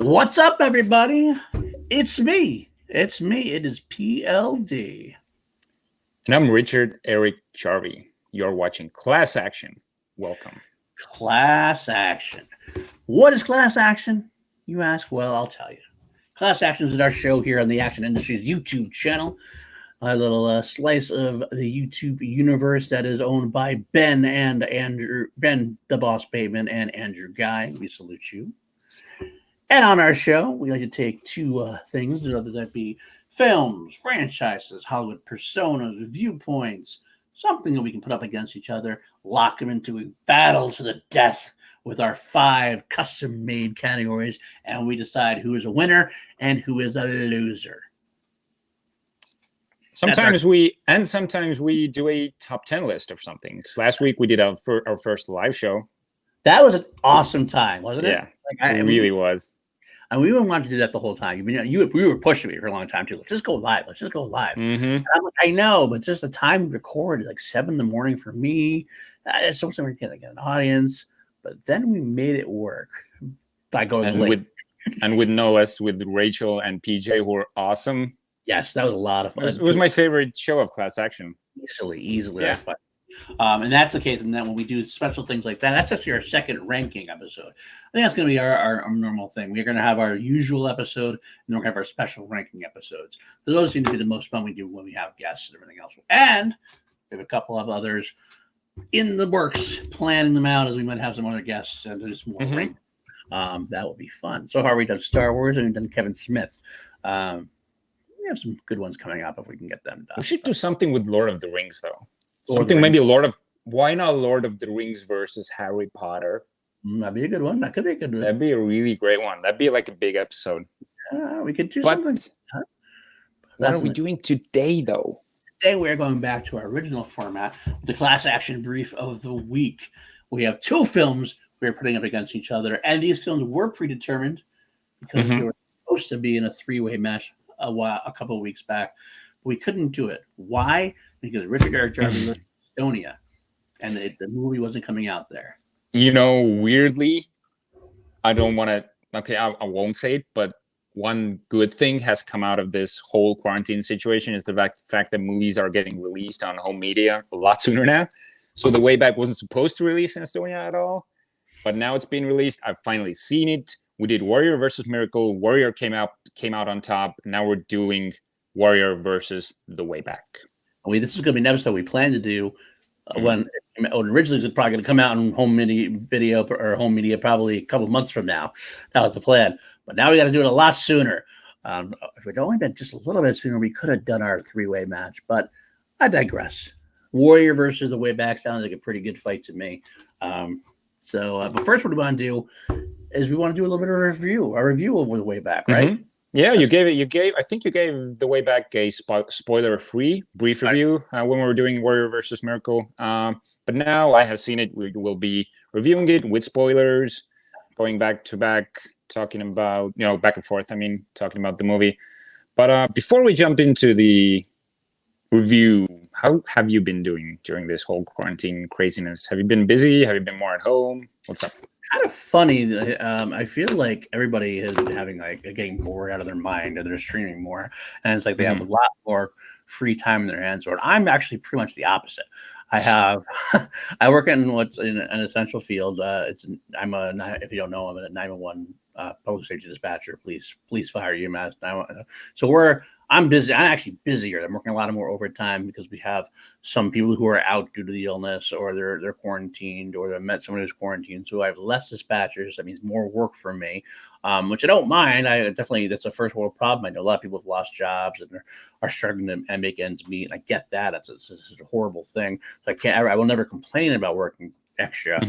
What's up, everybody? It's me. It's me. It is PLD. And I'm Richard Eric Jarvi. You're watching Class Action. Welcome. Class action. What is class action? You ask? Well, I'll tell you. Class action is our show here on the Action Industries YouTube channel. A little slice of the YouTube universe that is owned by Ben and Andrew, Ben the Boss Bateman, and Andrew Guy. We salute you. And on our show, we like to take two things, whether that be films, franchises, Hollywood personas, viewpoints, something that we can put up against each other, lock them into a battle to the death with our 5 custom-made categories, and we decide who is a winner and who is a loser. Sometimes we do a top 10 list of something. Because last week we did our first live show. That was an awesome time, wasn't it? Yeah, it really was. And we wanted to do that the whole time. We were pushing me for a long time too. Let's just go live. Let's just go live. Mm-hmm. I'm like, I know, but just the time we record is like 7 a.m. for me. It's something we're going to get an audience. But then we made it work by going late. With no less, with Rachel and PJ, who were awesome. Yes, that was a lot of fun. It was my favorite show of Class Action. Easily. Yeah. Fun. And that's the case. And then when we do special things like that, that's actually our second ranking episode. I think that's going to be our normal thing. We're going to have our usual episode, and then we're going to have our special ranking episodes. Those seem to be the most fun we do when we have guests and everything else. And we have a couple of others in the works, planning them out as we might have some other guests and do some more ranking. That would be fun. So far, we've done Star Wars and we've done Kevin Smith. We have some good ones coming up if we can get them done. We should do something with Lord of the Rings, though. Why not Lord of the Rings versus Harry Potter? That'd be a good one. That could be a good one. That'd be a really great one. That'd be like a big episode. We could do something. What are we doing today, though? Today we're going back to our original format, the Class Action Brief of the Week. We have 2 films we're putting up against each other, and these films were predetermined because they were supposed to be in a 3-way match a couple of weeks back. We couldn't do it. Why? Because Richard Eric Jarvi lived in Estonia, and the movie wasn't coming out there. Weirdly, I don't want to. Okay, I won't say it, but one good thing has come out of this whole quarantine situation is the fact that movies are getting released on home media a lot sooner now. So The Way Back wasn't supposed to release in Estonia at all, but now it's been released. I've finally seen it. We did Warrior versus Miracle. Warrior came out on top. Now we're doing Warrior versus The Way Back. This is going to be an episode we planned to do when originally it was probably going to come out in home media probably a couple months from now. That was the plan. But now we got to do it a lot sooner. If it had only been just a little bit sooner, we could have done our 3-way match. But I digress. Warrior versus The Way Back sounds like a pretty good fight to me. But first, what we want to do is we want to do a little bit of a review of The Way Back, right? Mm-hmm. Yeah, I think you gave The Way Back a spoiler-free brief review when we were doing Warrior versus Miracle. But now I have seen it. We will be reviewing it with spoilers, going back to back, talking about, back and forth, talking about the movie. But before we jump into the review, how have you been doing during this whole quarantine craziness? Have you been busy? Have you been more at home? What's up? Kind of funny. I feel like everybody has been having getting bored out of their mind, or they're streaming more, and it's like they have a lot more free time in their hands. Or I'm actually pretty much the opposite. I work in what's in an essential field. If you don't know, I'm a 911 public safety dispatcher. Police, fire, EMS. So I'm busy. I'm actually busier. I'm working a lot more overtime because we have some people who are out due to the illness, or they're quarantined, or they've met someone who's quarantined. So I have less dispatchers. That means more work for me, which I don't mind. That's a first world problem. I know a lot of people have lost jobs and are struggling to make ends meet. And I get that. It's a horrible thing. So I will never complain about working extra,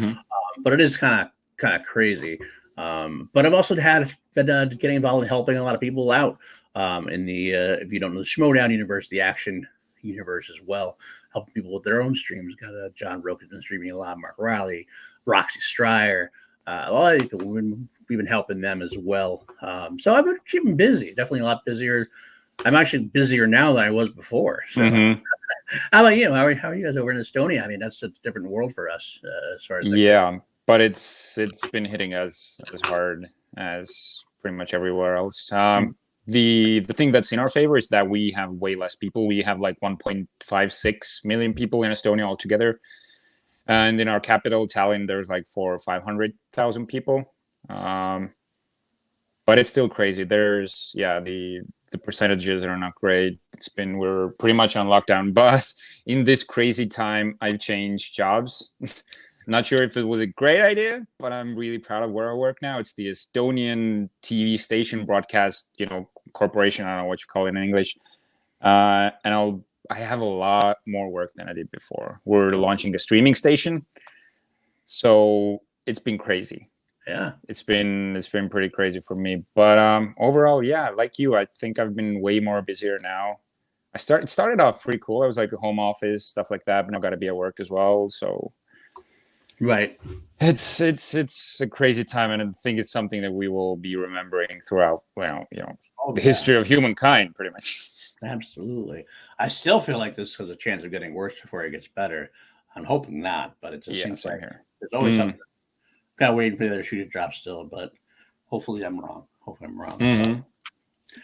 but it is kind of crazy. But I've also been getting involved in helping a lot of people out. In the if you don't know, the Schmodown universe, the action universe as well, helping people with their own streams. Got John Roke has been streaming a lot, Mark Riley, Roxy Stryer, a lot of people. We've been helping them as well. So I've been keeping busy, definitely a lot busier. I'm actually busier now than I was before. So how about you? How are you guys over in Estonia? That's a different world for us as far as but it's been hitting us as hard as pretty much everywhere else. The thing that's in our favor is that we have way less people. We have like 1.56 million people in Estonia altogether, and in our capital, Tallinn, there's like 400,000 or 500,000 people. But it's still crazy. There's the percentages are not great. We're pretty much on lockdown, but in this crazy time, I've changed jobs. Not sure if it was a great idea, but I'm really proud of where I work now. It's the Estonian TV station broadcast, corporation. I don't know what you call it in English. And I have a lot more work than I did before. We're launching a streaming station, so it's been crazy. Yeah, it's been pretty crazy for me. But overall, yeah, like you, I think I've been way more busier now. It started off pretty cool. I was like a home office, stuff like that, but now got to be at work as well. So. Right. It's a crazy time, and I think it's something that we will be remembering throughout, the history of humankind, pretty much. Absolutely. I still feel like this has a chance of getting worse before it gets better. I'm hoping not, but it just seems like there's always something. Kind of waiting for the other shoe to drop still, but hopefully I'm wrong.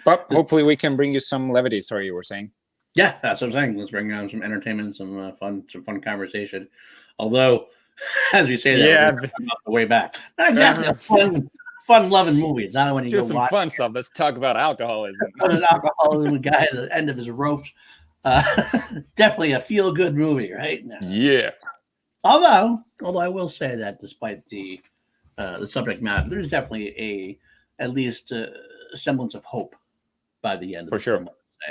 But hopefully we can bring you some levity. Sorry, you were saying. Yeah, that's what I'm saying. Let's bring some entertainment, some fun conversation. Although, as we say that, we're about the way back. Not exactly a fun-loving movie. It's not when you just go some watch fun stuff. Let's talk about alcoholism. Alcoholism, guy at the end of his ropes. Definitely a feel-good movie, right? No. Yeah. Although I will say that despite the subject matter, there's definitely at least a semblance of hope by the end of the film.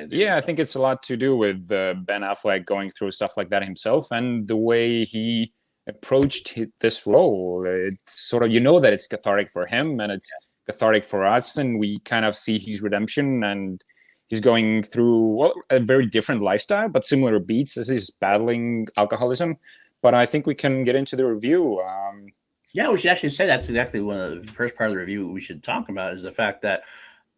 Yeah, I think it's a lot to do with Ben Affleck going through stuff like that himself, and the way he approached this role. It's sort of, that it's cathartic for him and it's cathartic for us, and we kind of see his redemption, and he's going through a very different lifestyle, but similar beats as he's battling alcoholism. But I think we can get into the review. Yeah, we should actually say that's exactly one of the first part of the review we should talk about is the fact that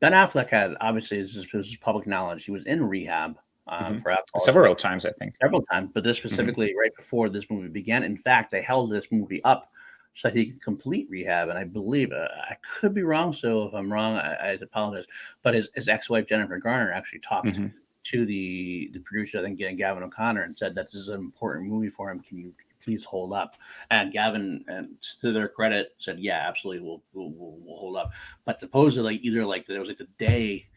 Ben Affleck had, obviously, this is public knowledge, he was in rehab for alcoholism. Several times, I think. Several times, but this specifically right before this movie began. In fact, they held this movie up so that he could complete rehab. And I believe, I could be wrong, so if I'm wrong, I apologize. But his ex-wife, Jennifer Garner, actually talked to the producer, I think, Gavin O'Connor, and said that this is an important movie for him. Can you please hold up? And Gavin, and to their credit, said, yeah, absolutely, we'll hold up. But supposedly, there was the day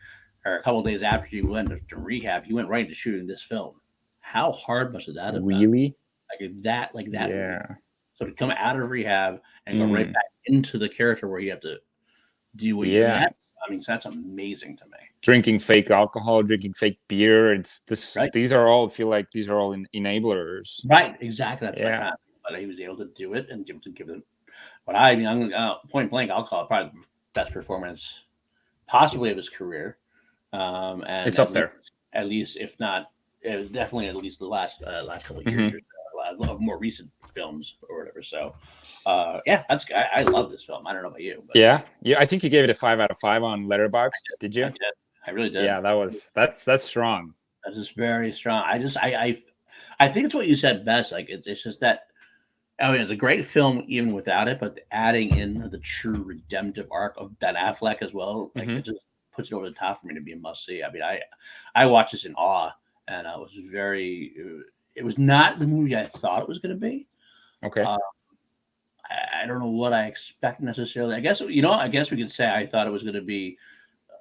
or a couple of days after he went to rehab, he went right into shooting this film. How hard must that have been? Really? Like that. Yeah. So to come out of rehab and go right back into the character where you have to do what you have. I mean, that's amazing to me. Drinking fake alcohol, drinking fake beer. It's this. Right. These are all enablers. Right. Exactly. That's what happened. But he was able to do it and to give it. But I'm point blank, I'll call it probably the best performance possibly of his career. And it's up there, at least, if not, definitely at least the last couple of years, of more recent films or whatever. So, I love this film. I don't know about you, but yeah. I think you gave it a 5 out of 5 on Letterboxd. Did you? I really did. Yeah, that's strong. That is very strong. I think it's what you said best. Like it's just that. I mean, it's a great film even without it, but adding in the true redemptive arc of Ben Affleck as well, like it just puts it over the top for me to be a must see. I mean, I watched this in awe, and I was it was not the movie I thought it was going to be. Okay. I don't know what I expect necessarily. I guess we could say I thought it was going to be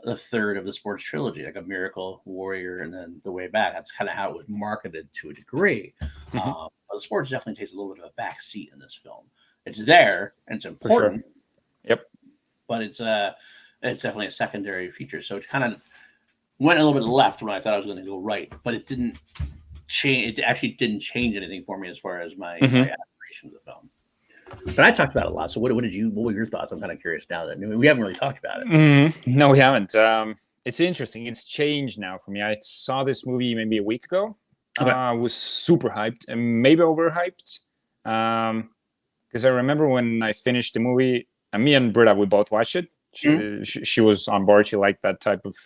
the third of the sports trilogy, like a Miracle, Warrior, and then The Way Back. That's kind of how it was marketed to a degree. But the sports definitely takes a little bit of a back seat in this film. It's there and it's important. Sure. Yep. But it's definitely a secondary feature. So it kind of went a little bit left when I thought I was going to go right, but it didn't change. It actually didn't change anything for me as far as my admiration of the film. But I talked about it a lot. So what were your thoughts? I'm kind of curious now that we haven't really talked about it. No, we haven't. It's interesting. It's changed now for me. I saw this movie maybe a week ago. Okay. I was super hyped and maybe overhyped. Because I remember when I finished the movie, and me and Britta, we both watched it. She was on board. She liked that type of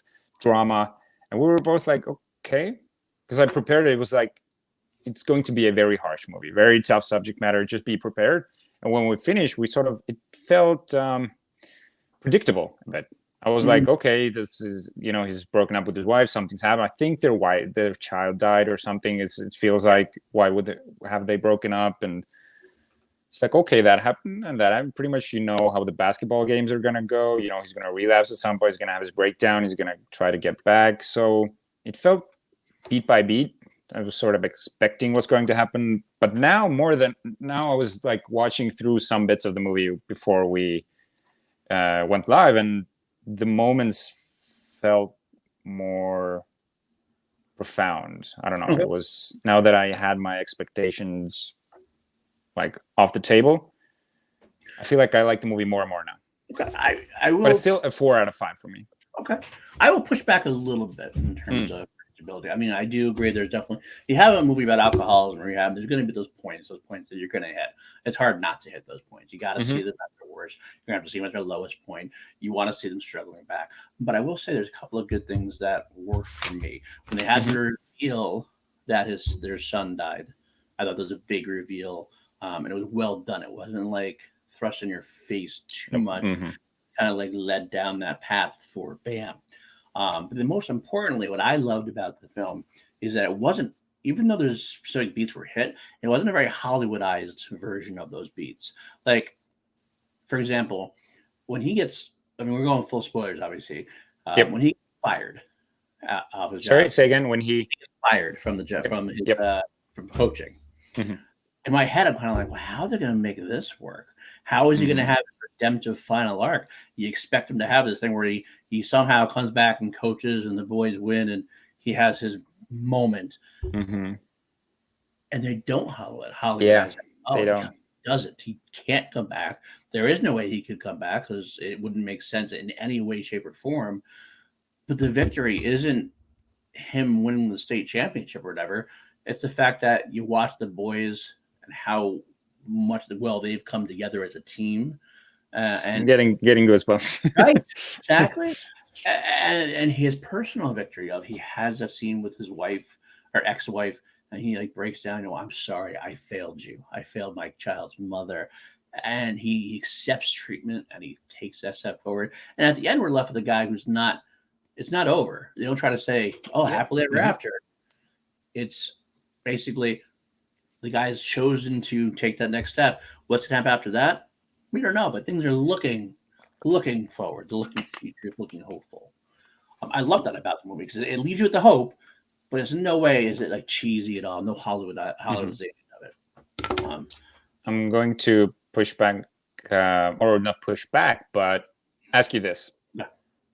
drama. And we were both like, okay. Because I prepared it. It was like, it's going to be a very harsh movie, very tough subject matter. Just be prepared. And when we finished, it felt predictable. But I was like, okay, this is, he's broken up with his wife. Something's happened. I think their child died or something. It feels like, why would have they broken up? And it's like, okay, that happened, and that I'm pretty much how the basketball games are gonna go. He's gonna relapse at some point. He's gonna have his breakdown. He's gonna try to get back. So it felt beat by beat. I was sort of expecting what's going to happen, but now I was like watching through some bits of the movie before we went live, and the moments felt more profound. I don't know. Okay. It was, now that I had my expectations like off the table, I feel like I like the movie more and more now. Okay, I will. But it's still a 4 out of 5 for me. Okay, I will push back a little bit in terms of predictability. I mean, I do agree. There's definitely, you have a movie about alcoholism or rehab. There's going to be those points that you're going to hit. It's hard not to hit those points. You got to see them at their worst. You're going to have to see them at their lowest point. You want to see them struggling back. But I will say there's a couple of good things that worked for me when they had the reveal that their son died. I thought there was a big reveal. And it was well done. It wasn't like thrust in your face too much, kind of like led down that path for bam. But then most importantly, what I loved about the film is that it wasn't, even though there's specific beats were hit, it wasn't a very Hollywoodized version of those beats. Like, for example, when he gets, we're going full spoilers, obviously. When he gets fired off his Sorry, job, say again. When he gets fired from from coaching. In my head, I'm kind of like, well, how are they going to make this work? How is he going to have a redemptive final arc? You expect him to have this thing where he somehow comes back and coaches and the boys win and he has his moment. And they don't Hollywood. Yeah, they don't. He doesn't. He can't come back. There is no way he could come back because it wouldn't make sense in any way, shape, or form. But the victory isn't him winning the state championship or whatever. It's the fact that you watch the boys and how much they've come together as a team, and getting goosebumps. Right, exactly. And his personal victory of he has a scene with his wife or ex-wife, and he like breaks down. I'm sorry, I failed you. I failed my child's mother, and he accepts treatment and he takes that step forward. And at the end, we're left with a guy who's not. It's not over. They don't try to say, "Oh, happily ever after." It's basically the guy's chosen to take that next step. What's going to happen after that? We don't know, but things are looking forward, looking future, looking hopeful. I love that about the movie because it leaves you with the hope, but it's in no way is it like cheesy at all. No Hollywoodization of it. I'm going to push back, or not push back, but ask you this. Yeah.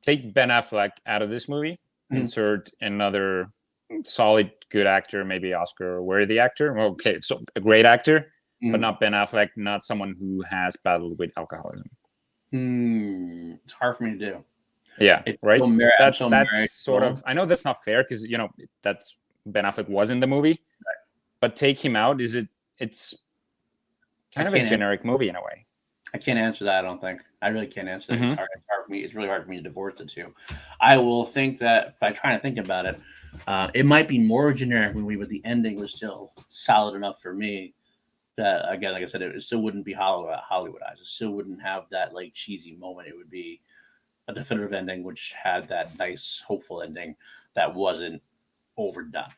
Take Ben Affleck out of this movie, insert another solid, good actor, maybe Oscar-worthy actor. Okay, so a great actor, but not Ben Affleck, not someone who has battled with alcoholism. It's hard for me to do. Yeah, right. That's sort well. of. I know that's not fair because that's Ben Affleck was in the movie, right. But take him out. It's kind of a generic movie in a way. I can't answer that. I don't think I really can't answer that. It's hard for me. It's really hard for me to divorce the two. I will think that by trying to think about it, it might be more generic movie, but the ending was still solid enough for me that, again, like I said, it still wouldn't be Hollywoodized. It still wouldn't have that like cheesy moment. It would be a definitive ending, which had that nice, hopeful ending that wasn't overdone.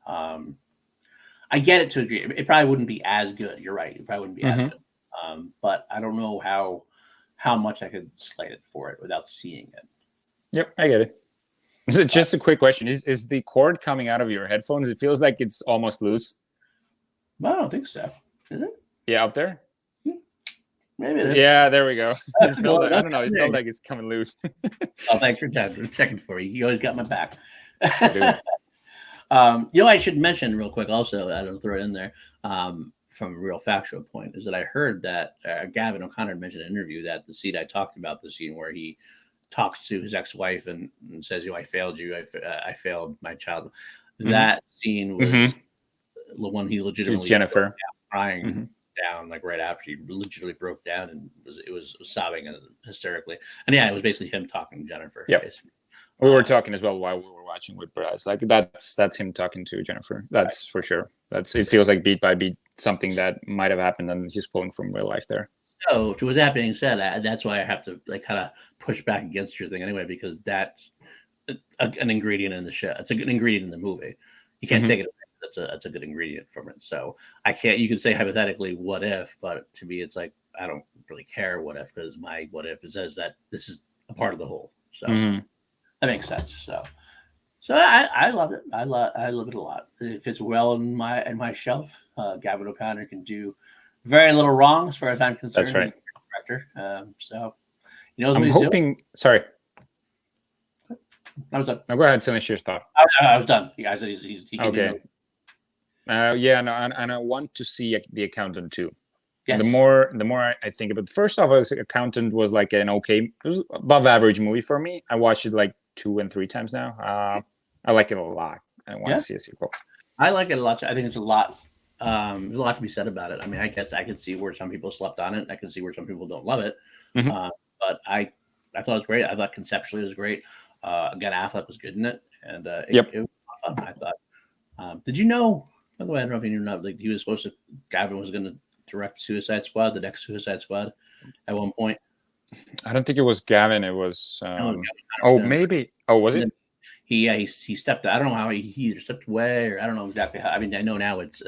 I get it to a degree. It probably wouldn't be as good. You're right. It probably wouldn't be as good. But I don't know how much I could slate it for it without seeing it. Yep, I get it. So just a quick question: Is the cord coming out of your headphones? It feels like it's almost loose. Well, I don't think so. Is it? Yeah, up there. Maybe it is. Yeah, there we go. I don't know. It felt like it's coming loose. Oh, thanks for checking for you. You always got my back. I should mention real quick also, I don't throw it in there, from a real factual point, is that I heard that Gavin O'Connor mentioned in an interview that the scene I talked about, the scene where he talks to his ex-wife and says, I failed you. I failed my child. That scene was the one he legitimately Jennifer crying down like right after he literally broke down and was sobbing and hysterically. And yeah, it was basically him talking to Jennifer. Yeah. We were talking as well while we were watching with Bryce. Like that's him talking to Jennifer. That's right. For sure. It feels like beat by beat something that might have happened, and he's pulling from real life there. So, with that being said, that's why I have to like kind of push back against your thing anyway, because that's an ingredient in the show. It's a good ingredient in the movie. You can't take it away. That's a good ingredient from it. So I can't. You could say hypothetically, what if? But to me, it's like I don't really care what if, because my what if it says that this is a part of the whole. So that makes sense. So I love it. I love it a lot. It fits well in my shelf. Gavin O'Connor can do very little wrong as far as I'm concerned. That's right. Director. So he knows I'm what he's hoping. doing. Sorry. I was done. No, go ahead. Finish your thought. I was done. Yeah, I said he can Okay. Yeah, no, and I want to see The Accountant too. Yes. The more I think about it, first off, Accountant was like an okay, it was above average movie for me. I watched it like 2 and 3 times now. I like it a lot. I want to see a sequel. I like it a lot. I think it's a lot. There's a lot to be said about it. I mean, I guess I can see where some people slept on it. I can see where some people don't love it. But I thought it was great. I thought conceptually it was great. Again, Affleck was good in it, and it was fun. I thought. Did you know? By the way, I don't know if you knew. Like he was supposed to. Gavin was going to direct Suicide Squad, the next Suicide Squad, at one point. I don't think it was Gavin. It was. Maybe. Oh, was it? He stepped. I don't know how he either stepped away or I don't know exactly how. I mean, I know now it's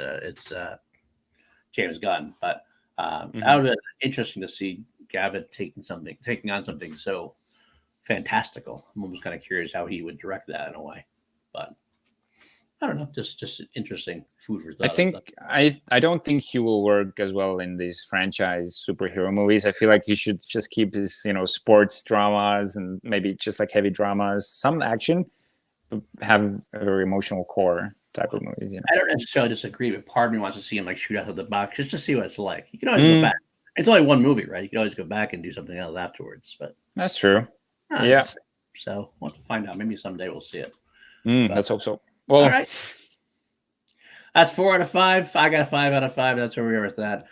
James Gunn, but that would have been interesting to see Gavin taking on something so fantastical. I'm almost kind of curious how he would direct that in a way, but I don't know. Just interesting food for thought. I don't think he will work as well in these franchise superhero movies. I feel like he should just keep his sports dramas and maybe just like heavy dramas, some action, but have a very emotional core type of movies. I don't necessarily disagree, but part of me wants to see him like shoot out of the box just to see what it's like. You can always go back. It's only one movie, right? You can always go back and do something else afterwards. But that's true. Yeah. So we'll have to find out. Maybe someday we'll see it. Let's hope so. Well, all right. That's 4 out of 5. I got a 5 out of 5. That's where we are with that.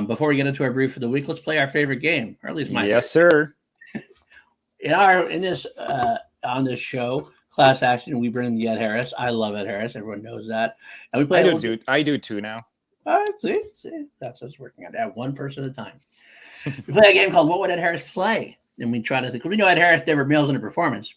Before we get into our brief for the week, let's play our favorite game, or at least mine. Yes, sir. On this show, Class Action, we bring the Ed Harris. I love Ed Harris. Everyone knows that. And we play. I do too now. All right, see, that's what's working on. At one person at a time. We play a game called "What Would Ed Harris Play?" And we try to think. We know Ed Harris never mails in a performance,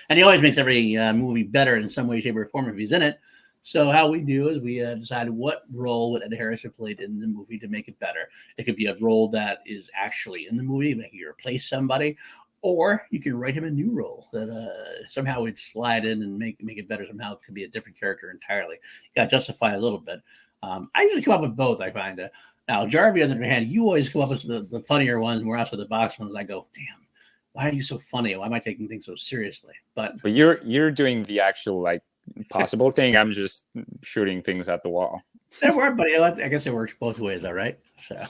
and he always makes every movie better in some way, shape, or form if he's in it. So how we do is we decide what role would Ed Harris have played in the movie to make it better. It could be a role that is actually in the movie, like you replace somebody, or you can write him a new role that somehow would slide in and make it better. Somehow it could be a different character entirely. You got to justify a little bit. I usually come up with both. I find now Jarvi, on the other hand, you always come up with the funnier ones, more outside the box ones. And I go, damn, why are you so funny? Why am I taking things so seriously? But you're doing the actual like possible thing. I'm just shooting things at the wall. That worked, buddy. I guess it works both ways, all right? So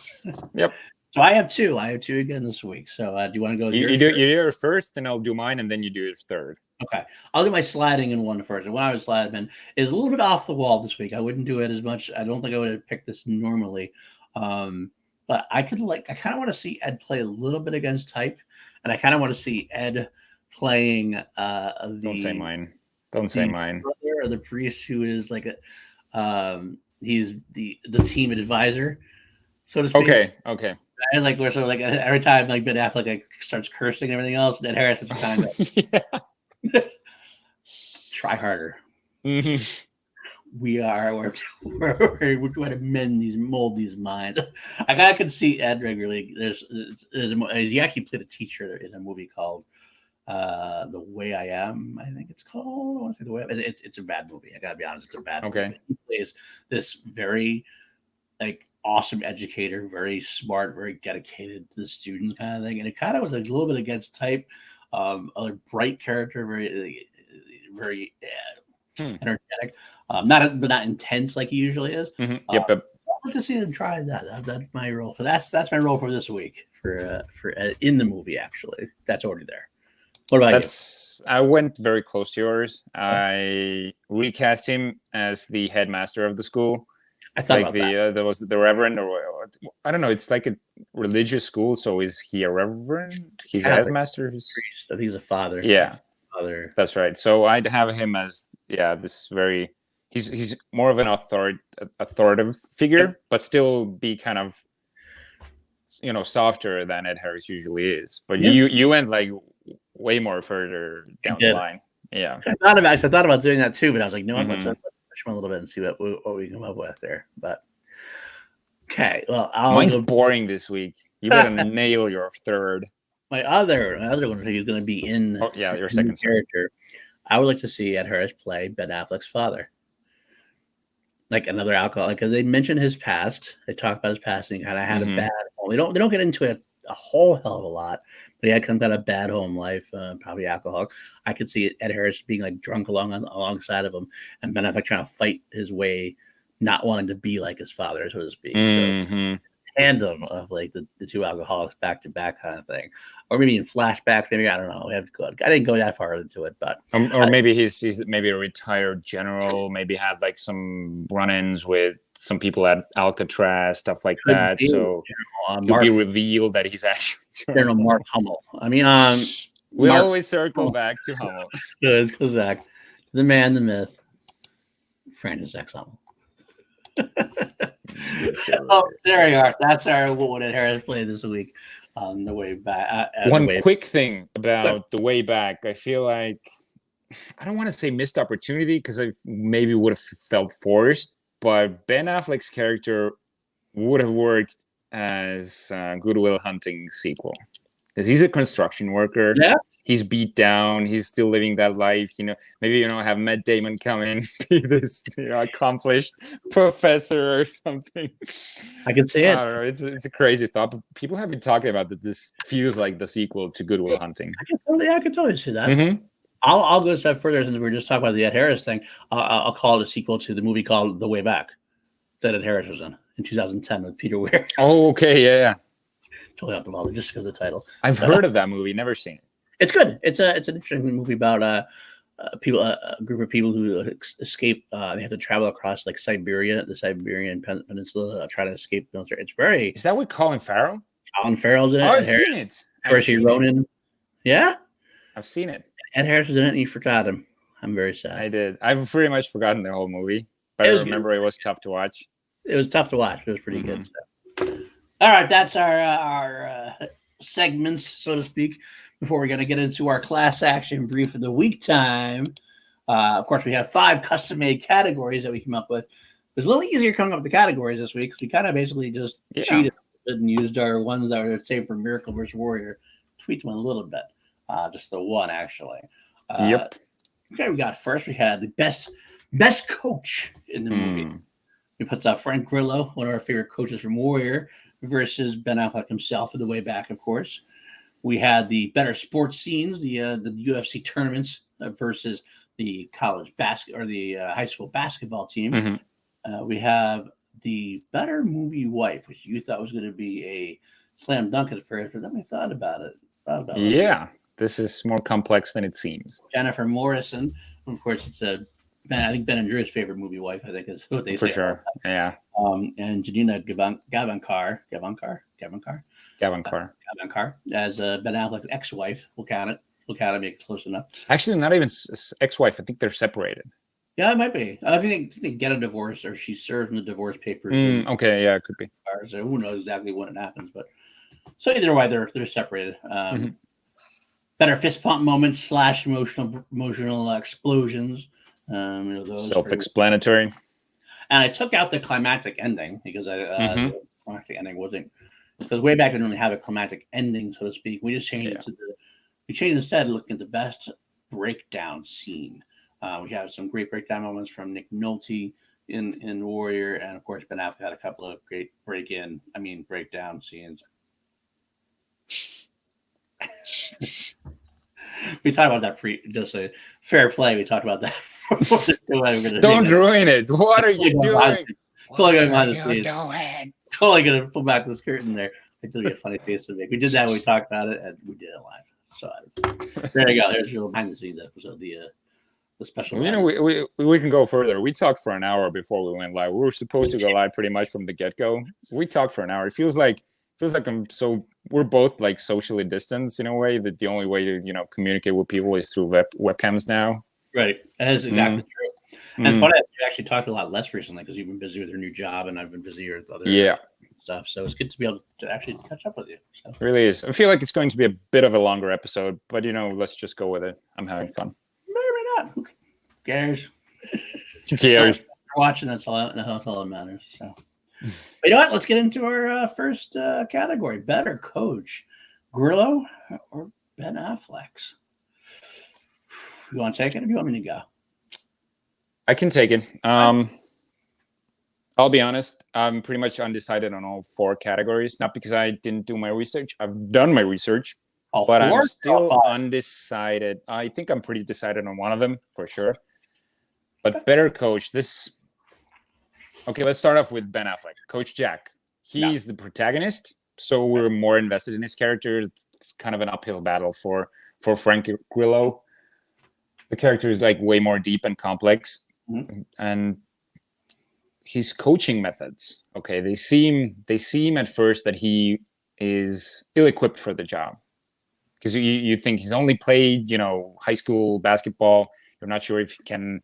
yep. So I have two. I have two again this week. So do you want to go? You do your first, then I'll do mine, and then you do your third. Okay, I'll do my sliding in one first. And when I was sliding in, it's a little bit off the wall this week. I wouldn't do it as much. I don't think I would have picked this normally. But I kind of want to see Ed play a little bit against type, and I kind of want to see Ed playing Don't say mine. Don't say mine. Or the priest who is like he's the team advisor, so to speak. Okay. And like we're sort of like every time like Ben Affleck like starts cursing and everything else, and Ed Harris is kind of try harder. Mm-hmm. We're trying to mold these minds. I kind of could see Ed regularly. He actually played a teacher in a movie called The Way I Am. I think it's called. I want to say The Way I Am. It's a bad movie. I gotta be honest, it's a bad movie. He plays this very like awesome educator, very smart, very dedicated to the students kind of thing. And it kind of was a little bit against type. A bright character, very energetic, not intense like he usually is. Mm-hmm. Yep. I'd like to see them try that. That's my role for that's my role for this week for in the movie. Actually, that's already there. What about you? I went very close to yours. I recast him as the headmaster of the school. I thought about that. There was the reverend, or I don't know. It's like a religious school, so is he a reverend? He's a headmaster. He's priest. I think he's a father. Yeah, father. That's right. So I'd have him as this very. He's more of an authoritative figure, but still be kind of softer than Ed Harris usually is. But Yeah. you went like way more further down the line. Yeah. I thought about doing that too, but I was like, no, let's push him a little bit and see what we come up with there. But okay, well, mine's boring this week. You better nail your third. My other one is going to be in. Oh yeah, your second character. I would like to see Ed Harris play Ben Affleck's father, like another alcoholic, because they mention his past. They talk about his past, and he kind of had a bad home. They don't get into it a whole hell of a lot, but he had some kind of bad home life, probably alcoholic. I could see Ed Harris being like drunk alongside of him, and Ben Affleck trying to fight his way, not wanting to be like his father, so to speak. So tandem of like the two alcoholics back to back kind of thing, or maybe in flashbacks. Maybe I don't know. I didn't go that far into it, but or maybe he's maybe a retired general. Maybe had like some run-ins with some people at Alcatraz, stuff like that. So to be revealed that he's actually General Mark Hummel. I mean, we always circle back to Hummel. It goes back. The man, the myth, Francis X. Hummel. There you are. That's our what Ed Harris played this week on the way back. Quick thing about the way back. I feel like I don't want to say missed opportunity because I maybe would have felt forced, but Ben Affleck's character would have worked as Good Will Hunting sequel because he's a construction worker. Yeah. He's beat down. He's still living that life. Maybe have Matt Damon come in, be this accomplished professor or something. I can see it. I don't know. It's a crazy thought. But people have been talking about that. This feels like the sequel to Good Will Hunting. I can totally see that. I'll go a step further since we're just talking about the Ed Harris thing. I'll call it a sequel to the movie called The Way Back that Ed Harris was in 2010 with Peter Weir. Oh, okay, yeah. Totally off the wall just because of the title. I've heard of that movie, never seen it. It's good. It's an interesting movie about a group of people who escape. They have to travel across like Siberia, the Siberian Peninsula, try to escape. It's very. Is that with Colin Farrell? Colin Farrell's in it. I've seen it. Saoirse Ronan. Yeah, I've seen it. Ed Harris was in it, and you forgot him. I'm very sad. I did. I've pretty much forgotten the whole movie, but I remember it was tough to watch. It was tough to watch. It was pretty good stuff. All right, that's our segments, so to speak, before we're going to get into our class action brief of the week time. Of course, we have 5 custom-made categories that we came up with. It was a little easier coming up with the categories this week because we kind of basically just cheated and used our ones that were saved for Miracle vs. Warrior, tweaked them a little bit. Just the one, actually. Yep. Okay, we had the best coach in the movie. We put Frank Grillo, one of our favorite coaches from Warrior, versus Ben Affleck himself in The Way Back, of course. We had the better sports scenes, the UFC tournaments versus the college or the high school basketball team. We have the better movie wife, which you thought was going to be a slam dunk at first, but then we thought about it. This is more complex than it seems. Jennifer Morrison, of course, it's I think Ben and Drew's favorite movie wife, I think is what they say. For sure, yeah. And Janina Gavankar as Ben Affleck's ex-wife. We'll count it, make it close enough. Actually, not even ex-wife. I think they're separated. Yeah, it might be. I think they get a divorce or she served in the divorce papers. Okay, yeah, it could be. So who knows exactly when it happens, but so either way, they're separated. Better fist pump moments / emotional explosions. Those self-explanatory. And I took out the climactic ending because the climactic ending wasn't, because Way Back didn't really have a climactic ending, so to speak. We just changed it to we changed instead looking at the best breakdown scene. We have some great breakdown moments from Nick Nolte in Warrior, and of course Ben Affleck had a couple of great breakdown scenes. We talked about that just a fair play. We talked about that. Don't ruin it. What are you doing? Totally gonna pull back this curtain there. It's gonna be a funny face to make. We did that when we talked about it, and we did it live. So there you go. There's your behind the scenes episode. The special. We can go further. We talked for an hour before we went live. We were supposed to go live pretty much from the get-go. We talked for an hour. It feels like we're both like socially distanced in a way, that the only way to communicate with people is through webcams now. Right. That is exactly true. And it's funny that you actually talked a lot less recently because you've been busy with your new job and I've been busy with other stuff. So it's good to be able to actually catch up with you. So. It really is. I feel like it's going to be a bit of a longer episode, but let's just go with it. I'm having fun. Maybe not. Who cares? Who cares? So, watching, that's all that matters. So, but you know what? Let's get into our first category: better coach, Grillo or Ben Affleck's. You want to take it, or do you want me to go? I can take it. I'll be honest. I'm pretty much undecided on all 4 categories. Not because I didn't do my research. I've done my research, but I'm still undecided. I think I'm pretty decided on one of them for sure. But better coach. Okay, let's start off with Ben Affleck. Coach Jack. He's the protagonist, so we're more invested in his character. It's kind of an uphill battle for Frank Grillo. The character is like way more deep and complex, and his coaching methods. Okay, they seem at first that he is ill-equipped for the job, because you think he's only played high school basketball. You're not sure if he can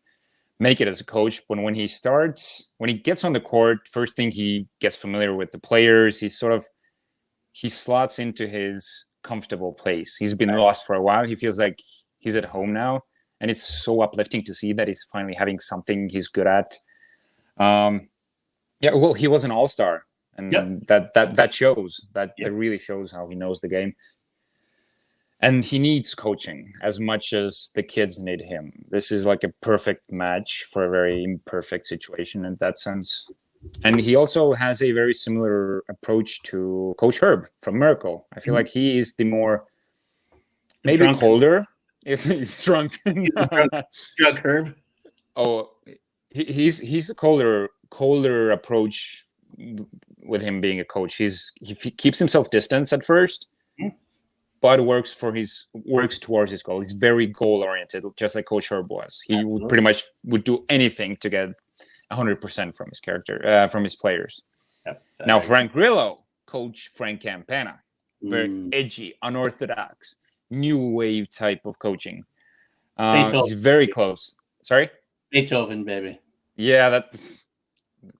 make it as a coach. But when he gets on the court, first thing, he gets familiar with the players. He slots into his comfortable place. He's been lost for a while. He feels like he's at home now, and it's so uplifting to see that he's finally having something he's good at. He was an all-star, and that shows. That really shows how he knows the game. And he needs coaching as much as the kids need him. This is like a perfect match for a very imperfect situation in that sense. And he also has a very similar approach to Coach Herb from Miracle. I feel like he is the more maybe colder. If he's drunk, drunk Herb. Oh, he's a colder approach with him being a coach. He keeps himself distant at first, but works towards his goal. He's very goal oriented, just like Coach Herb was. He would pretty much do anything to get 100% from his character, from his players. Yep, now Frank Grillo, Coach Frank Campana, very edgy, unorthodox, new wave type of coaching. He's very close. Sorry? Beethoven, baby. Yeah,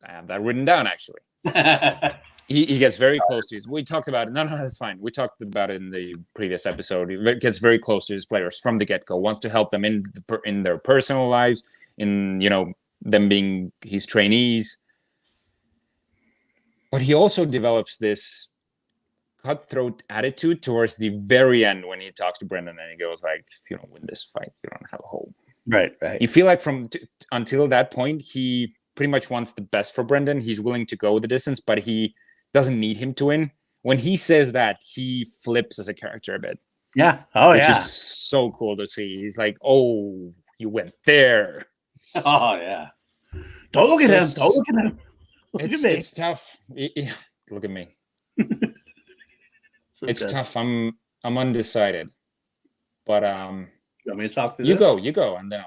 I have that written down, actually. he gets very close to his... We talked about it. No, that's fine. We talked about it in the previous episode. He gets very close to his players from the get-go, wants to help them in their personal lives, in, them being his trainees. But he also develops this cutthroat attitude towards the very end when he talks to Brendan, and he goes like, if you don't win this fight, you don't have a home. Right. You feel like until that point, he pretty much wants the best for Brendan. He's willing to go the distance, but he doesn't need him to win. When he says that, he flips as a character a bit. Yeah. Which is so cool to see. He's like, oh, you went there. Oh, yeah. Don't look at him. Don't look at him. Look at me. It's tough. Look at me. It's tough. I'm undecided. But you want me to talk through this? You go, and then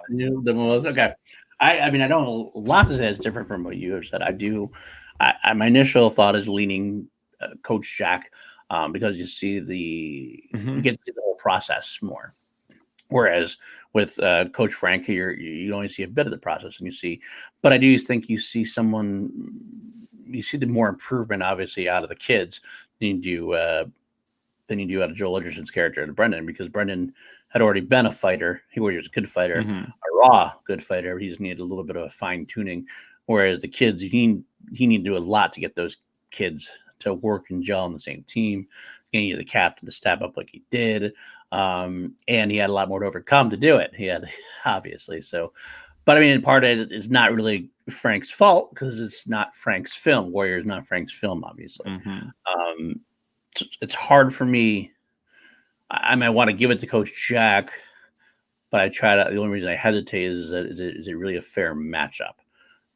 I'll... Okay. I mean, I don't have a lot to say. It's different from what you have said. My initial thought is leaning Coach Jack, because you see you get to see the whole process more. Whereas with Coach Frank, you only see a bit of the process, but I do think you see the more improvement, obviously, out of the kids than you do out of Joel Edgerson's character and Brendan, because Brendan had already been a fighter. He was a good fighter, a raw good fighter. He just needed a little bit of a fine tuning. Whereas the kids, he needed to do a lot to get those kids to work and gel on the same team. He needed the captain to step up like he did. And he had a lot more to overcome to do it. He had, obviously. So, but I mean, part of it is not really Frank's fault, because it's not Frank's film. Warrior is not Frank's film, obviously. It's hard for me. I might want to give it to Coach Jack, but the only reason I hesitate is it really a fair matchup?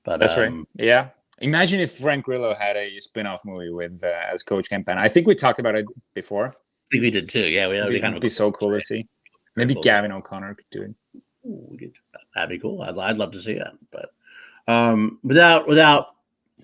But that's right. Yeah. Imagine if Frank Grillo had a spin-off movie with as Coach Campana. I think we talked about it before. I think we did too. Yeah, it'd be so cool to see. Maybe Gavin O'Connor could do it. That'd be cool. I'd love to see that. But without,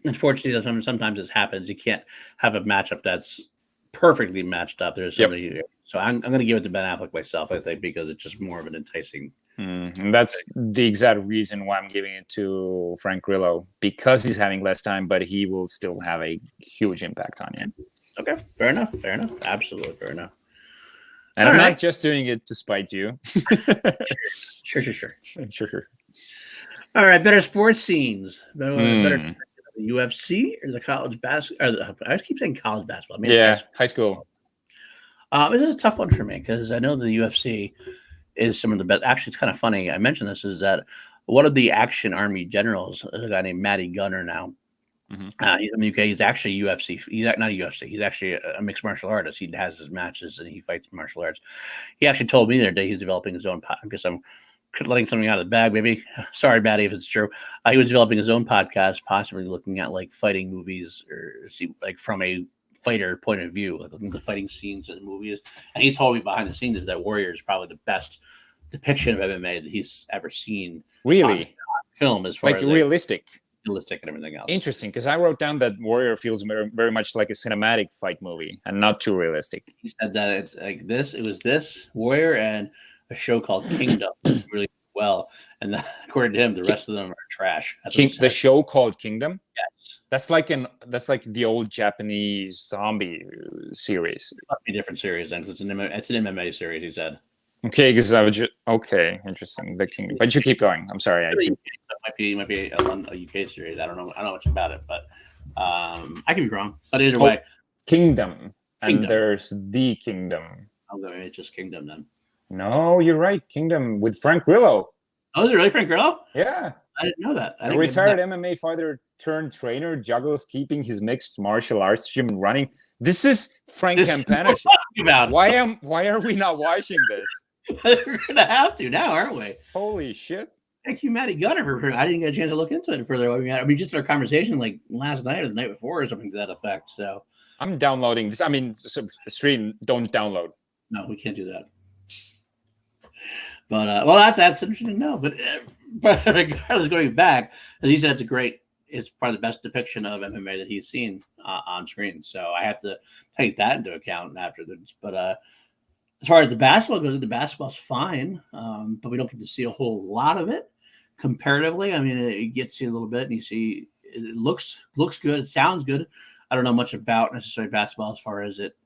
unfortunately, sometimes this happens. You can't have a matchup that's perfectly matched up. There's somebody. So I'm going to give it to Ben Affleck myself, I think, because it's just more of an enticing And that's the exact reason why I'm giving it to Frank Grillo, because he's having less time, but he will still have a huge impact on you. Okay, fair enough. Absolutely fair enough. And I'm not just doing it to spite you. Sure. All right, better sports scenes. Better the UFC or the college basketball? I keep saying college basketball. I mean, high school. This is a tough one for me because I know the UFC is some of the best. Actually, it's kind of funny. I mentioned this is that one of the Action Army generals is a guy named Matty Gunner now. He's in the UK. He's actually UFC. He's not a UFC. He's actually a mixed martial artist. He has his matches and he fights martial arts. He actually told me the other day he's developing his own podcast. I guess I'm letting something out of the bag, maybe. Sorry, Matty, if it's true. He was developing his own podcast, possibly looking at like fighting movies or like from a fighter point of view, like looking at the fighting scenes in the movies. And he told me behind the scenes is that Warrior is probably the best depiction of MMA that he's ever seen. Really? On film, as far like as realistic and everything else. Interesting, because I wrote down that Warrior feels very much like a cinematic fight movie and not too realistic. He said that it's like this. It was this Warrior and a show called Kingdom really well, and according to him, the rest of them are trash. The show called Kingdom. Yes, that's like the old Japanese zombie series. It must be a different series then, because it's an MMA series. He said. Okay, because I was interesting. The Kingdom, but you keep going. I'm sorry. It might be a UK series. I don't know much about it, but I could be wrong. But either way, Kingdom, and there's the Kingdom. I'll go. It's just Kingdom then. No, you're right. Kingdom with Frank Grillo. Oh, is it really Frank Grillo? Yeah, I didn't know that. A retired MMA fighter turned trainer, juggles keeping his mixed martial arts gym running. This is Frank Campana. Why are we not watching this? We're gonna have to now, aren't we? Holy shit! Thank you, Matty Gunner, for. I didn't get a chance to look into it further. I mean, just our conversation like last night or the night before or something to that effect. So I'm downloading this. I mean, stream. Don't download. No, we can't do that. But that's interesting to know. But regardless, going back, as he said, it's probably the best depiction of MMA that he's seen on screen. So I have to take that into account after this. But as far as the basketball goes, the basketball's fine, but we don't get to see a whole lot of it comparatively. I mean, it gets you a little bit, and you see it looks good. It sounds good. I don't know much about necessarily basketball as far as it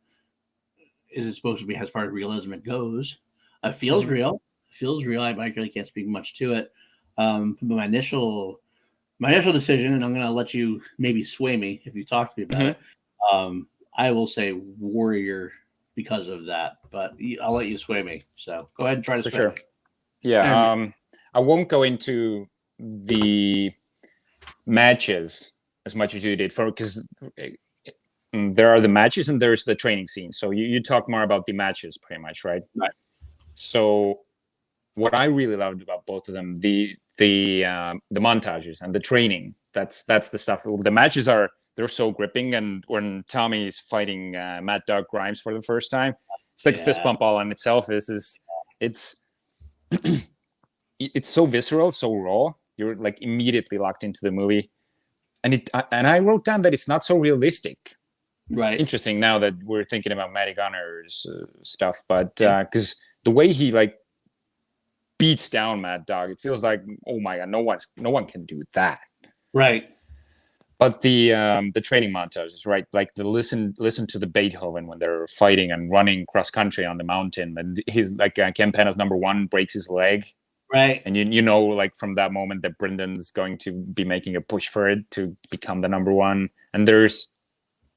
is supposed to be as far as realism it goes. It feels real. I really can't speak much to it. But my initial decision, and I'm going to let you maybe sway me if you talk to me about it. I will say Warrior because of that, but I'll let you sway me. So go ahead and try to sway me. Yeah. I won't go into the matches as much as you did because there are the matches and there's the training scene. So you talk more about the matches pretty much, right? Right. So what I really loved about both of them, the montages and the training, that's the stuff. The matches they're so gripping, and when Tommy is fighting Mad Dog Grimes for the first time, it's like a fist bump all on itself. It's so visceral, so raw. You're like immediately locked into the movie, and I wrote down that it's not so realistic. Right. Interesting now that we're thinking about Matty Gunner's stuff, but because the way he like beats down Mad Dog, it feels like, oh my god, no one can do that. Right. But the training montages, right? Like listen to the Beethoven when they're fighting and running cross country on the mountain, and he's like Campana's number one breaks his leg, right? And you know, like from that moment that Brendan's going to be making a push for it to become the number one, and there's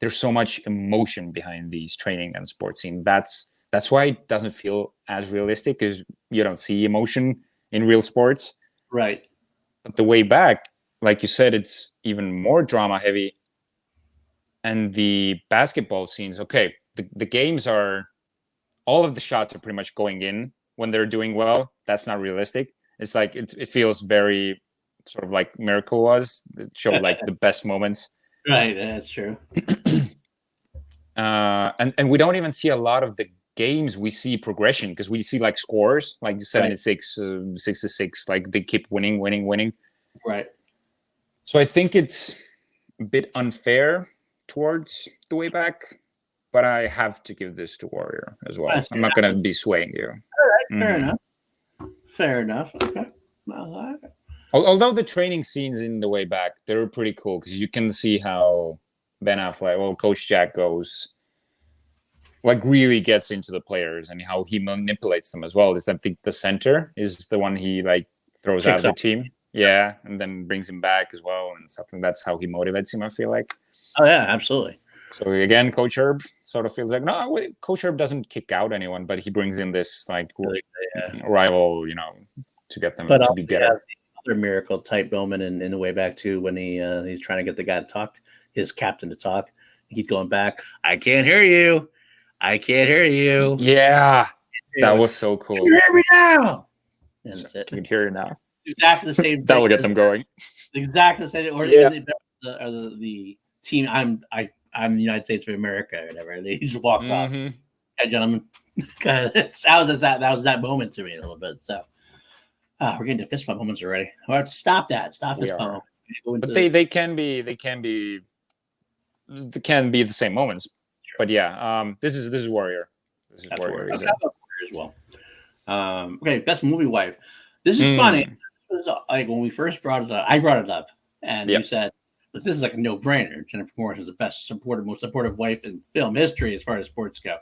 so much emotion behind these training and sports scene. That's why it doesn't feel as realistic, because you don't see emotion in real sports, right? But the way back, like you said, it's even more drama heavy. And the basketball scenes, okay, the games are, all of the shots are pretty much going in when they're doing well. That's not realistic. It's like, it feels very sort of like Miracle was. It showed like the best moments. Right, that's true. And we don't even see a lot of the games. We see progression, because we see like scores, like 76, 66, like they keep winning. Right. So I think it's a bit unfair towards the way back, but I have to give this to Warrior as well. I'm not going to be swaying you. All right, fair enough. Fair enough. Okay. Well, Although the training scenes in The Way Back, they were pretty cool because you can see how Ben Affleck, well, Coach Jack goes, like really gets into the players and how he manipulates them as well. Is I think the center is the one he like throws out of the team. Yeah, and then brings him back as well and stuff. And that's how he motivates him, I feel like. Oh, yeah, absolutely. So again, Coach Herb sort of feels like, no, Coach Herb doesn't kick out anyone, but he brings in this like rival, to get them to be better. Other miracle type moment in the Way Back too, when he's trying to get the guy to talk, his captain to talk. He keeps going back. I can't hear you. I can't hear you. Yeah, that was so cool. Can you hear me now? And that's it. You can hear it now. Exactly the same. That will get them going. Exactly the same. Or the team. I'm the United States of America or whatever. And he just walks off. Hey, gentlemen. that was that moment to me a little bit. So we're getting to fist bump moments already. All right, stop that. Stop fist bump. But they can be the same moments. Sure. But yeah, this is Warrior. This is Warrior. Okay, as well. Okay, best movie wife. This is funny. It was like when we first brought it up, I brought it up, and you said, "But this is like a no-brainer. Jennifer Morrison is the best most supportive wife in film history as far as sports go."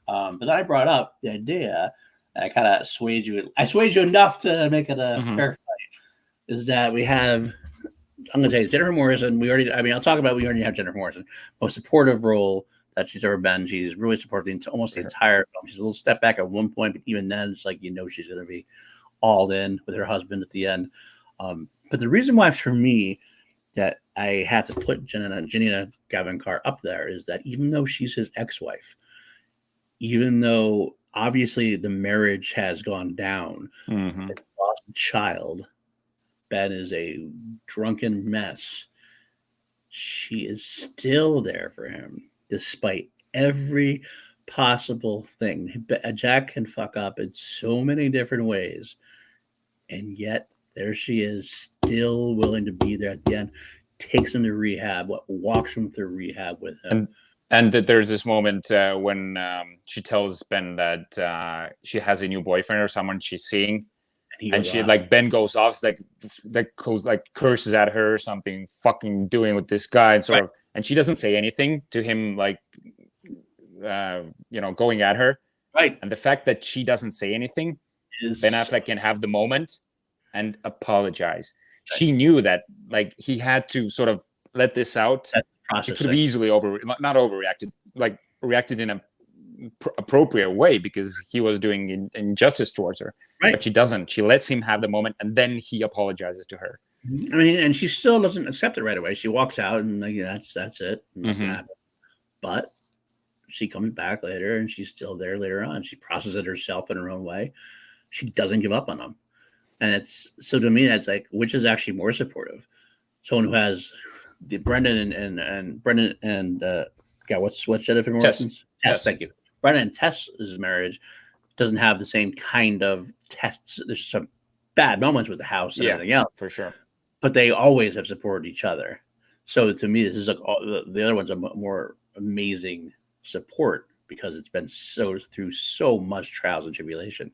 But then I brought up the idea. I kind of swayed you. I swayed you enough to make it a fair fight. Is that we have? I'm going to tell you, Jennifer Morrison. We already have Jennifer Morrison, most supportive role that she's ever been. She's really supportive almost the entire film. She's a little step back at one point, but even then, it's like she's going to be all in with her husband at the end. But the reason why, for me, that I have to put Janina Gavankar up there is that even though she's his ex-wife, even though obviously the marriage has gone down, they lost a child, Ben is a drunken mess, she is still there for him despite every possible thing. Jack can fuck up in so many different ways, and yet there she is, still willing to be there at the end, takes him to rehab, walks him through rehab with him. And that there's this moment when she tells Ben that she has a new boyfriend or someone she's seeing, and she Ben goes off, curses at her or something, fucking doing with this guy, and sort of, and she doesn't say anything to him, going at her. Right. And the fact that she doesn't say anything, Ben Affleck can have the moment and apologize. She knew that he had to sort of let this out. She could have easily not overreacted, reacted in an appropriate way because he was doing injustice towards her. Right. But she doesn't. She lets him have the moment, and then he apologizes to her. I mean, and she still doesn't accept it right away. She walks out, and that's it. But she comes back later, and she's still there later on. She processes it herself in her own way. She doesn't give up on him, and it's so to me that's which is actually more supportive. Someone who has the Brendan and what's Jennifer Morrison's? Tess. Thank you. Brendan and Tess's marriage doesn't have the same kind of tests. There's some bad moments with the house and everything else, for sure. But they always have supported each other. So to me, this is the other one's a more amazing support because it's been through so much trials and tribulation.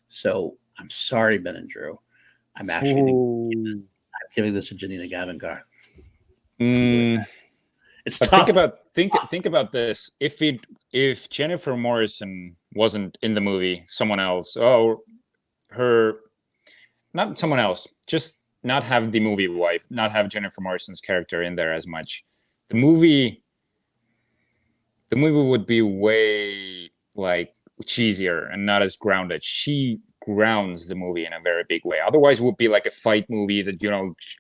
So I'm sorry, Ben and Drew. I'm actually giving this to Janina Gavankar. It's tough. Think about this. If Jennifer Morrison wasn't in the movie, someone else, not someone else, just not have the movie wife, not have Jennifer Morrison's character in there as much, the movie would be way cheesier and not as grounded. She grounds the movie in a very big way. Otherwise, it would be like a fight movie that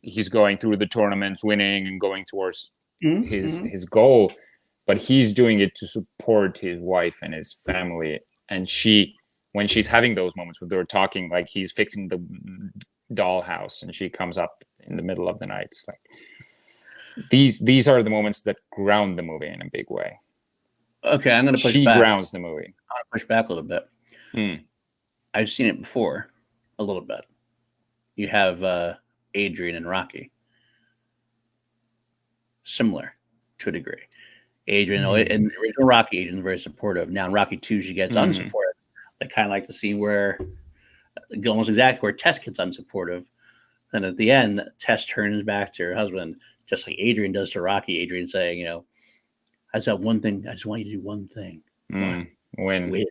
he's going through the tournaments, winning and going towards his goal, but he's doing it to support his wife and his family. And when she's having those moments where they're talking, he's fixing the dollhouse, and she comes up in the middle of the night. It's these are the moments that ground the movie in a big way. Okay, I'm going to push back. She grounds the movie. I'm going to push back a little bit. I've seen it before, a little bit. You have Adrian and Rocky. Similar to a degree. Adrian, in the original Rocky, Adrian's very supportive. Now in Rocky 2, she gets unsupportive. They kind of like the scene where almost exactly where Tess gets unsupportive. And at the end, Tess turns back to her husband, just like Adrian does to Rocky. Adrian saying, I just have one thing. I just want you to do one thing. Win.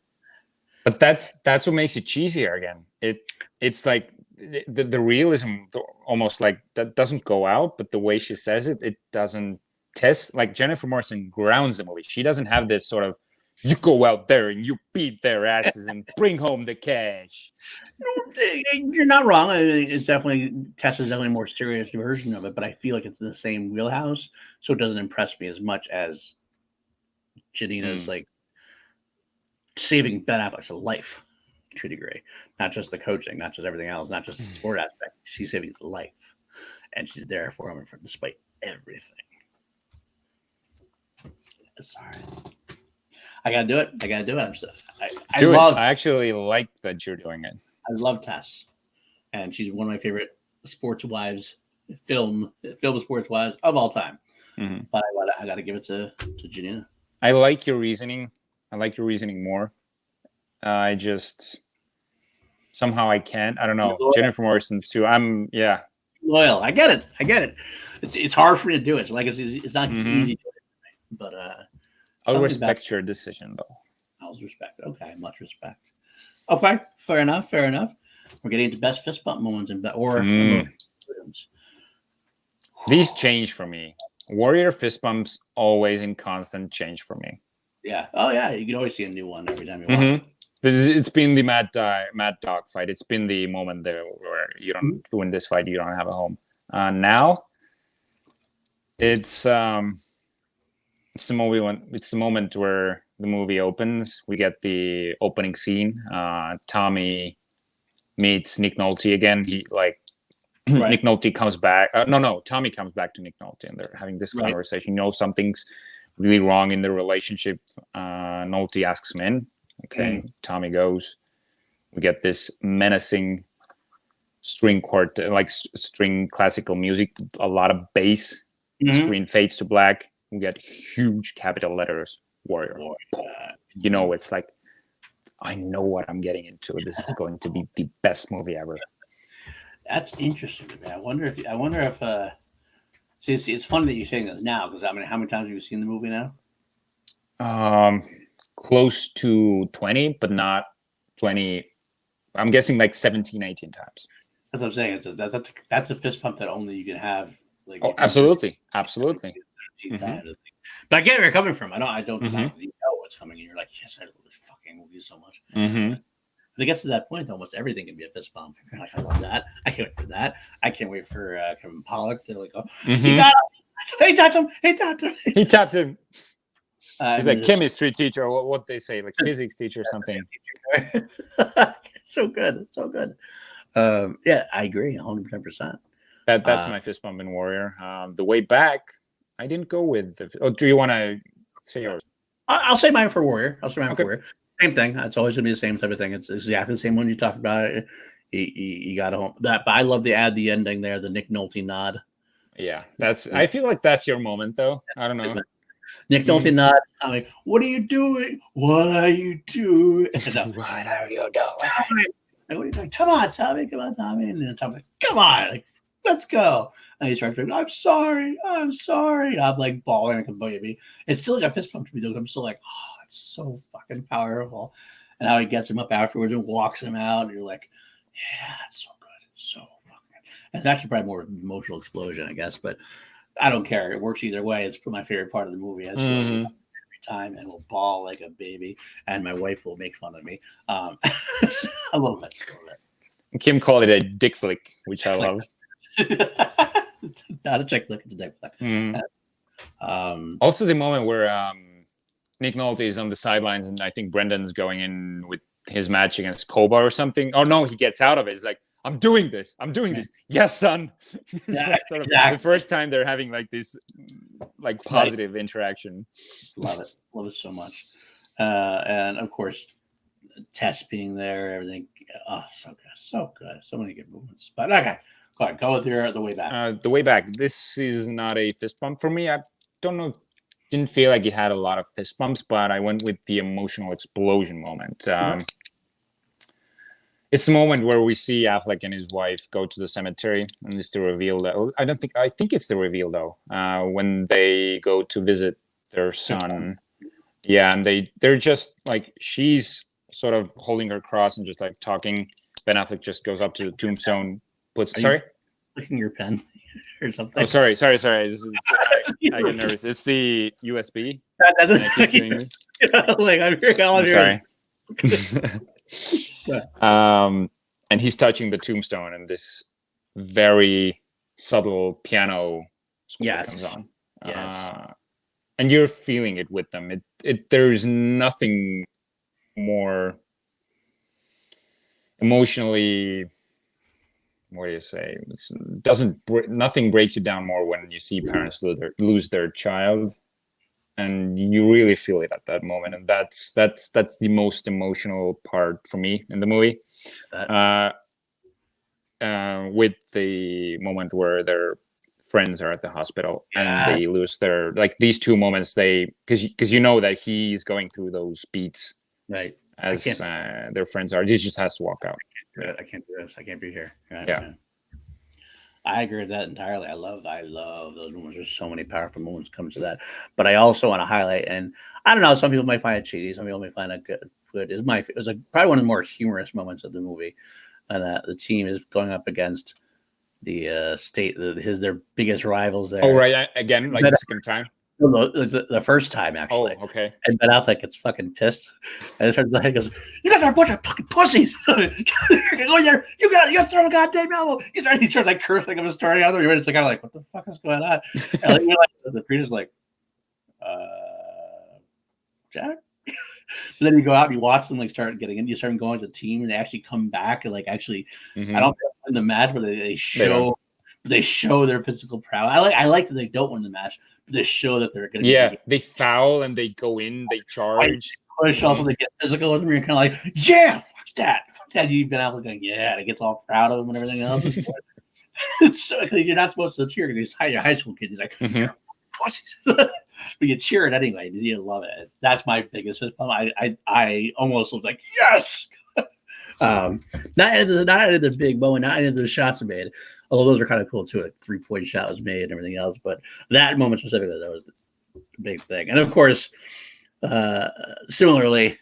But that's what makes it cheesier again. It's like the realism almost like that doesn't go out, but the way she says it doesn't test. Like Jennifer Morrison grounds the movie. She doesn't have this sort of, you go out there and you beat their asses and bring home the cash. You're not wrong. It's definitely, Tess is definitely a more serious version of it, but I feel like it's in the same wheelhouse, so it doesn't impress me as much as Janina's like saving Ben Affleck's life to a degree. Not just the coaching, not just everything else, not just the sport aspect. She's saving his life, and she's there for him despite everything. Sorry. I gotta do it. I actually like that you're doing it. I love Tess, and she's one of my favorite sports wives, film sports wives of all time. But I gotta give it to Janina. I like your reasoning. I like your reasoning more. I just somehow I can't. I don't know. Jennifer Morrison's too. Loyal. I get it. It's hard for me to do it. Like it's not easy to do it, but I'll respect your decision though. I'll respect. Okay, much respect. Okay, fair enough. We're getting into best fist bump moments These change for me. Warrior fist bumps always in constant change for me. Yeah. Oh yeah. You can always see a new one every time you watch it. It's been the Mad Dog fight. It's been the moment there where you don't win this fight, you don't have a home. Now, it's the moment where the movie opens. We get the opening scene. Tommy meets Nick Nolte again. Nick Nolte comes back. Tommy comes back to Nick Nolte, and they're having this conversation. Something's really wrong in the relationship. Nolte asks him in. Okay, Tommy goes. We get this menacing string string classical music, a lot of bass. Screen fades to black. We get huge capital letters, Warrior. It's like, I know what I'm getting into. This is going to be the best movie ever. That's interesting to me. I wonder if see, it's funny that you're saying this now, because how many times have you seen the movie now? Close to 20, but not 20. I'm guessing like 17, 18 times. That's what I'm saying. That's a fist pump that only you can have. Absolutely. 17 times. But I get where you're coming from. I don't know what's coming, and you're like, yes, I love this fucking movie so much. When it gets to that point, almost everything can be a fist bump. You're like, I love that. I can't wait for that. I can't wait for Kevin Pollak to like, he got him. He tapped him. He tapped him. He's like chemistry teacher, or what they say, like physics teacher or something. So good. Yeah, I agree, 110%. That's my fist bump in Warrior. The way back, I didn't go with. Do you want to say yours? I'll say mine for Warrior. For Warrior. Same thing. It's always gonna be the same type of thing. It's exactly the same one you talked about. You got home that, but I love the ending there, the Nick Nolte nod. Yeah, I feel like that's your moment, though. I don't know. Nick Nolte nod. I'm like, what are you doing? What are you doing? What are you doing? What are you doing? Come on, Tommy. And then Tommy's like, come on, like, let's go. And he starts saying, I'm sorry. I'm like bawling like a baby. It's still like a fist pump to me, though. I'm still like, oh, it's so fucking powerful. And how he gets him up afterwards and walks him out. And you're like, yeah, it's so good. So fucking good. And it's actually probably more emotional explosion, I guess. But I don't care. It works either way. It's my favorite part of the movie. I see it every time and will bawl like a baby. And my wife will make fun of me. A little bit. Kim called it a dick flick, which I love. It's not a chick flick, it's a dick flick. Also, the moment where Nick Nolte is on the sidelines, and I think Brendan's going in with his match against Koba or something. Oh no, he gets out of it. It's like, I'm doing this. Yes, son. It's sort of the first time they're having like this, like positive interaction. Love it so much. And of course, Tess being there, everything. Oh, so good, so many good movements. But okay, go with the way back. The way back. This is not a fist bump for me. I don't know. Didn't feel like it had a lot of fist bumps, but I went with the emotional explosion moment. It's the moment where we see Affleck and his wife go to the cemetery, and it's the reveal that I think it's the reveal though. When they go to visit their son, yeah, and they're just like she's sort of holding her cross and just like talking. Ben Affleck just goes up to the tombstone, puts. Sorry, clicking your pen or something. Oh, sorry. This is I get nervous. It's the USB. Like I'm hearing all of sorry. And he's touching the tombstone, and this very subtle piano score comes on. Yes. And you're feeling it with them. There's nothing more emotionally. What do you say? Nothing breaks you down more when you see parents lose their child, and you really feel it at that moment. And that's the most emotional part for me in the movie. With the moment where their friends are at the hospital and they lose their, like, these two moments, because you know that he's going through those beats, right, as their friends are. He just has to walk out. I can't do this. I can't be here. Yeah. I agree with that entirely. I love those moments. There's so many powerful moments come to that. But I also want to highlight, and I don't know, some people might find it cheesy, some people might find it good. It was probably one of the more humorous moments of the movie, and the team is going up against the state, their biggest rivals there. Oh, right, again, like the second time. The first time, actually. Oh, okay. And Ben Affleck gets fucking pissed, and he goes, "You guys are a bunch of fucking pussies! Go in there, you got to throw a goddamn elbow!" He tried like cursing him, starting out there. It's like, I'm like, what the fuck is going on? And the priest is like, Jack. And then you go out and you watch them like start getting in. You start going as a team, and they actually come back and like actually. I don't think in the match, but they show. They show their physical prowess. I like that they don't win the match, but they show that they're going to. Yeah, they foul and they go in, they charge. Push also they get physical with them. You're kind of like, yeah, fuck that. You've been out looking, yeah, and it gets all proud of them and everything else. So, you're not supposed to cheer because you're high school kid. He's like, pussies. But you cheer it anyway. You love it. That's my biggest fist bump. I almost was like, yes. Not into the big moment, not into the shots made. Although those are kind of cool too. A 3-point shot was made and everything else, but that moment specifically, that was the big thing. And of course, similarly,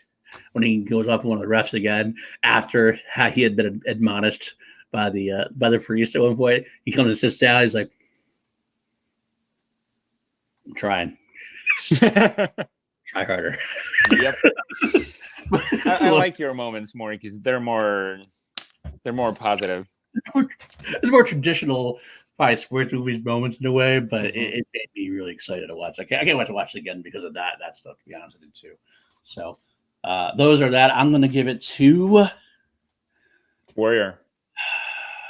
when he goes off one of the refs again after he had been admonished by the priest at one point, he comes and sits down. He's like, "I'm trying, try harder." Yep. I like your moments more because they're more positive. It's more traditional, probably sports movies moments in a way, but it made me really excited to watch. I can't wait to watch it again because of that stuff. To be honest with you, too. So those are that. I'm going to give it to Warrior.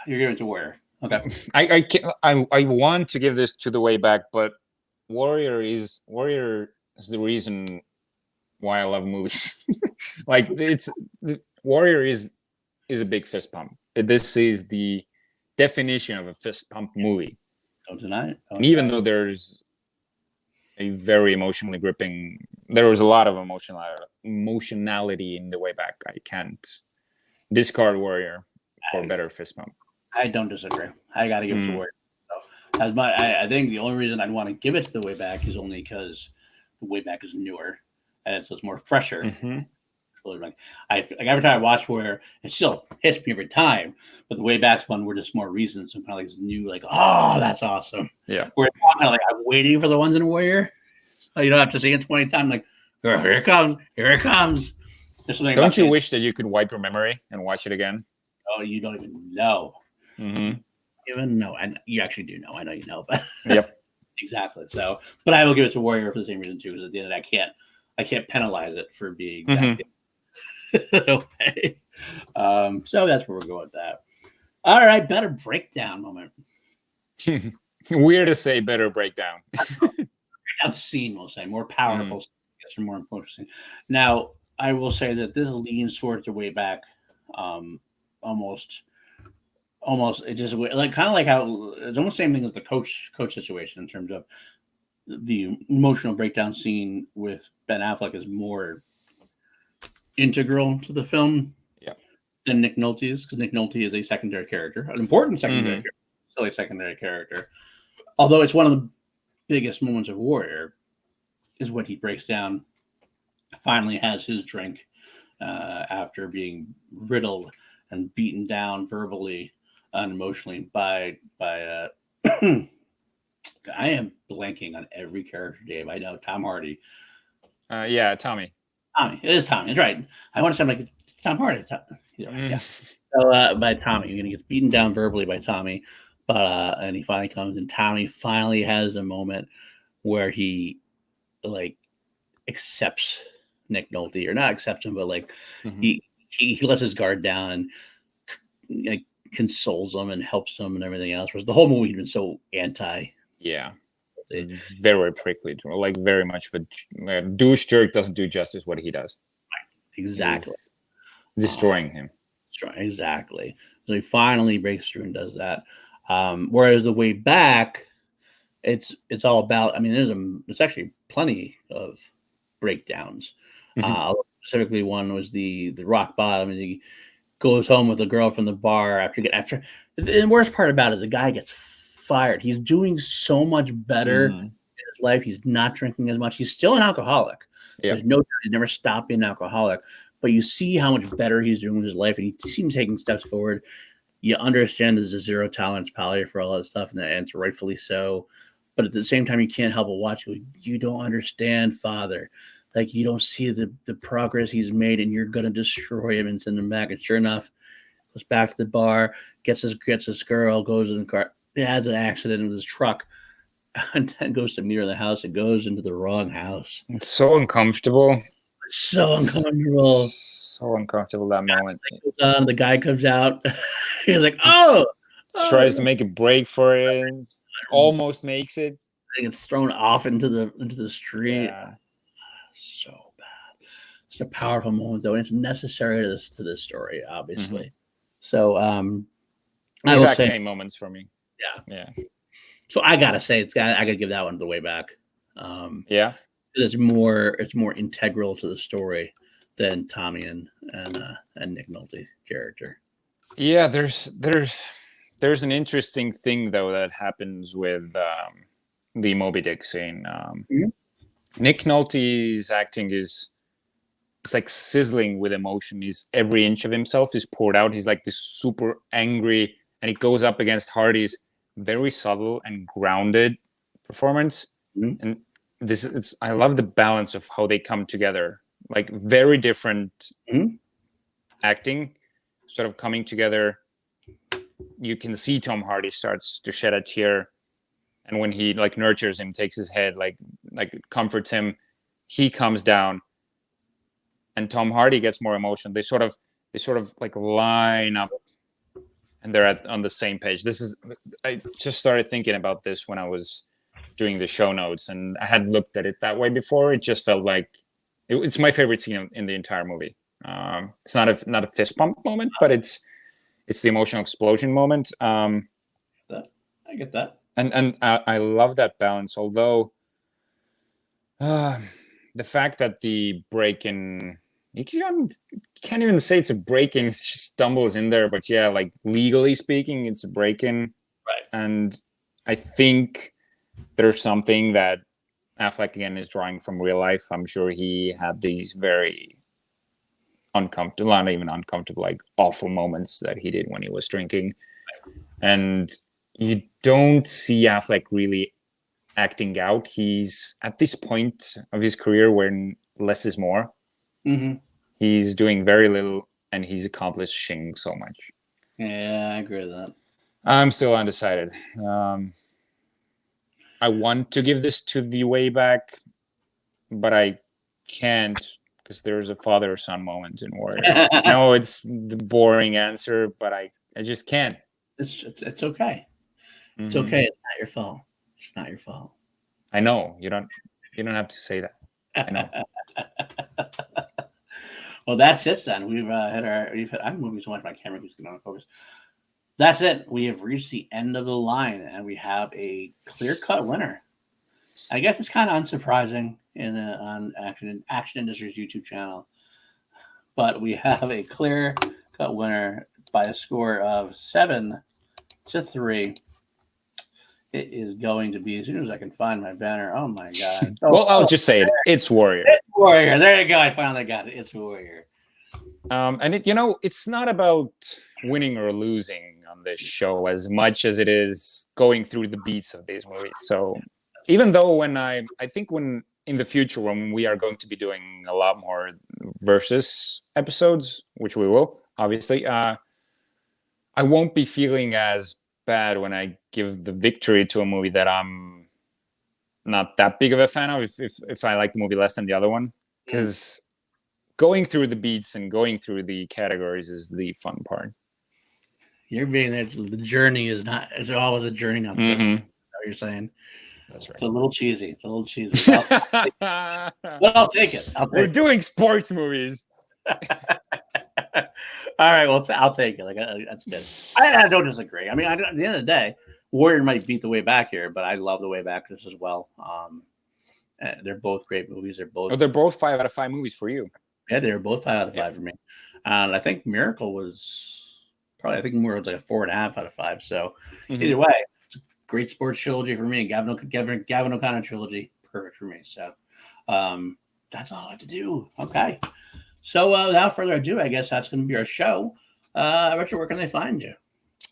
You're giving it to Warrior. Okay. I want to give this to The Way Back, but Warrior is the reason why I love movies. Like Warrior is a big fist pump. This is the definition of a fist pump movie. Don't deny it. And even though there's a very emotionally gripping, there was a lot of emotionality in The Way Back. I can't discard Warrior for a better fist pump. I don't disagree. I got to give it to Warrior. So, I think the only reason I'd want to give it to The Way Back is only because The Way Back is newer and so it's more fresher. Like every time I watch Warrior, it still hits me every time. But The Way Back's one were just more recent, so kind of like this new, like, oh, that's awesome. Yeah. Where kind of like I'm waiting for the ones in Warrior. You don't have to see it 20 times. Like, here it comes, here it comes. Don't you wish that you could wipe your memory and watch it again? Oh, you don't even know. Even know, and you actually do know. I know you know, but yep, exactly. So, but I will give it to Warrior for the same reason too. Because at the end of that, I can't penalize it for being that okay. So that's where we're going with that. All right, better breakdown moment. Weird to say better breakdown. Breakdown scene, we'll say, more powerful, or more important. Now, I will say that this leans towards The Way Back, almost. It just like kind of like how it's almost the same thing as the coach situation in terms of the emotional breakdown scene with Ben Affleck is more integral to the film. Yeah, than Nick Nolte's, because Nick Nolte is a secondary character, an important secondary character, still a secondary character. Although it's one of the biggest moments of Warrior is when he breaks down, finally has his drink after being riddled and beaten down verbally and emotionally by I am blanking on every character name. I know Tom Hardy. Yeah, Tommy. Tommy. It is Tommy. It's right. I want to sound like Tom Hardy. Yeah. So by Tommy, he gets beaten down verbally by Tommy, but and he finally comes, and Tommy finally has a moment where he like accepts Nick Nolte, or not accepts him, but like he lets his guard down and like consoles him and helps him and everything else. Whereas the whole movie had been so anti. Yeah. Very prickly, like very much of a douche jerk. Doesn't do justice what he does. Exactly. He's destroying him. Exactly. So he finally breaks through and does that. Whereas the way back, it's all about. I mean, there's actually plenty of breakdowns. Specifically, one was the rock bottom. And he goes home with a girl from the bar after. The worst part about it, the guy gets fired. He's doing so much better in his life. He's not drinking as much. He's still an alcoholic. Yeah. There's no doubt he's never stopped being an alcoholic. But you see how much better he's doing in his life, and he seems taking steps forward. You understand there's a zero tolerance policy for all that stuff, and it's rightfully so. But at the same time, you can't help but watch. You don't understand, Father. Like, you don't see the progress he's made, and you're going to destroy him and send him back. And sure enough, goes back to the bar, gets his girl, goes in the car, has an accident with his truck, and then goes to meet her in the house and goes into the wrong house. It's so uncomfortable. So uncomfortable. So uncomfortable that moment. The guy comes out. He's like, oh! Tries to make a break for it. Almost makes it. He gets thrown off into the street. Yeah. So bad. It's a powerful moment, though, and it's necessary to this story, obviously. So, exact same moments for me. Yeah. So I gotta say, I gotta give that one the way back. Yeah. It's more integral to the story than Tommy and Nick Nolte character. Yeah, there's an interesting thing though that happens with the Moby Dick scene. Nick Nolte's acting it's like sizzling with emotion. Every inch of himself is poured out. He's like this super angry, and he goes up against Hardy's very subtle and grounded performance. And I love the balance of how they come together. Like very different acting, sort of coming together. You can see Tom Hardy starts to shed a tear, and when he like nurtures him, takes his head, like comforts him, he comes down, and Tom Hardy gets more emotion. They sort of like line up, and they're on the same page. I just started thinking about this when I was doing the show notes, and I had looked at it that way before. It just felt like it's my favorite scene in the entire movie. It's not a fist pump moment, but it's the emotional explosion moment. I get that. And I love that balance. Although the fact that the break-in, you can't even say it's a break-in, it just stumbles in there. But yeah, like legally speaking, it's a break-in. Right. And I think there's something that Affleck again is drawing from real life. I'm sure he had these very uncomfortable, not even uncomfortable, like awful moments that he did when he was drinking. And you don't see Affleck really acting out. He's at this point of his career where less is more. He's doing very little, and he's accomplishing so much. Yeah, I agree with that. I'm still undecided. I want to give this to the way back, but I can't, because there's a father-son moment in Warrior. No, it's the boring answer, but I just can't. It's okay. It's okay. It's not your fault. It's not your fault. I know. You don't have to say that. I know. Well, that's it then. I'm moving so much my camera keeps getting out of focus. That's it. We have reached the end of the line, and we have a clear-cut winner. I guess it's kind of unsurprising on Action Industries YouTube channel, but we have a clear-cut cut winner by a score of 7-3. It is going to be, as soon as I can find my banner. Oh my god! Well, I'll just say it. It's Warrior. It's Warrior. There you go. I finally got it. It's Warrior. And it's not about winning or losing on this show as much as it is going through the beats of these movies. So even though when I think when in the future when we are going to be doing a lot more versus episodes, which we will obviously, I won't be feeling as bad when I give the victory to a movie that I'm not that big of a fan of if I like the movie less than the other one, because going through the beats and going through the categories is the fun part. You're being there. The journey is all of the journey, not the destination. Is what you're saying. That's right. It's a little cheesy. But I'll take it. We're doing sports movies. All right, well, I'll take it. Like that's good. I don't disagree. I mean, at the end of the day, Warrior might beat The Way Back here, but I love The Way Back just as well. They're both great movies. They're both 5 out of 5 movies for you. Yeah, they were both 5 out of 5 for me. And I think Miracle was probably, Miracle was like a 4.5 out of 5. So either way, it's a great sports trilogy for me. Gavin O'Connor trilogy, perfect for me. So that's all I have to do. Okay. So without further ado, I guess that's going to be our show. Richard, where can they find you?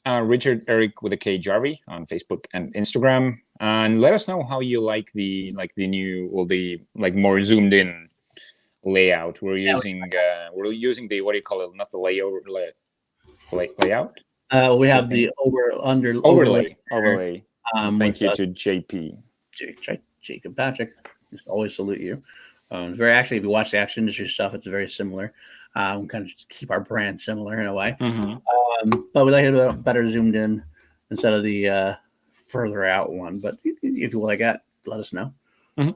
Richard Eric with a K Jarvi on Facebook and Instagram, and let us know how you like the new or the more zoomed in layout. We're using the, what do you call it? Not the layout. We have the overlay. Thank you to JP. Jacob Patrick. Just always salute you. It's very, actually, if you watch the action industry stuff, it's very similar. Kind of just keep our brand similar in a way. But we like it better zoomed in instead of the further out one. But if you like that, let us know. And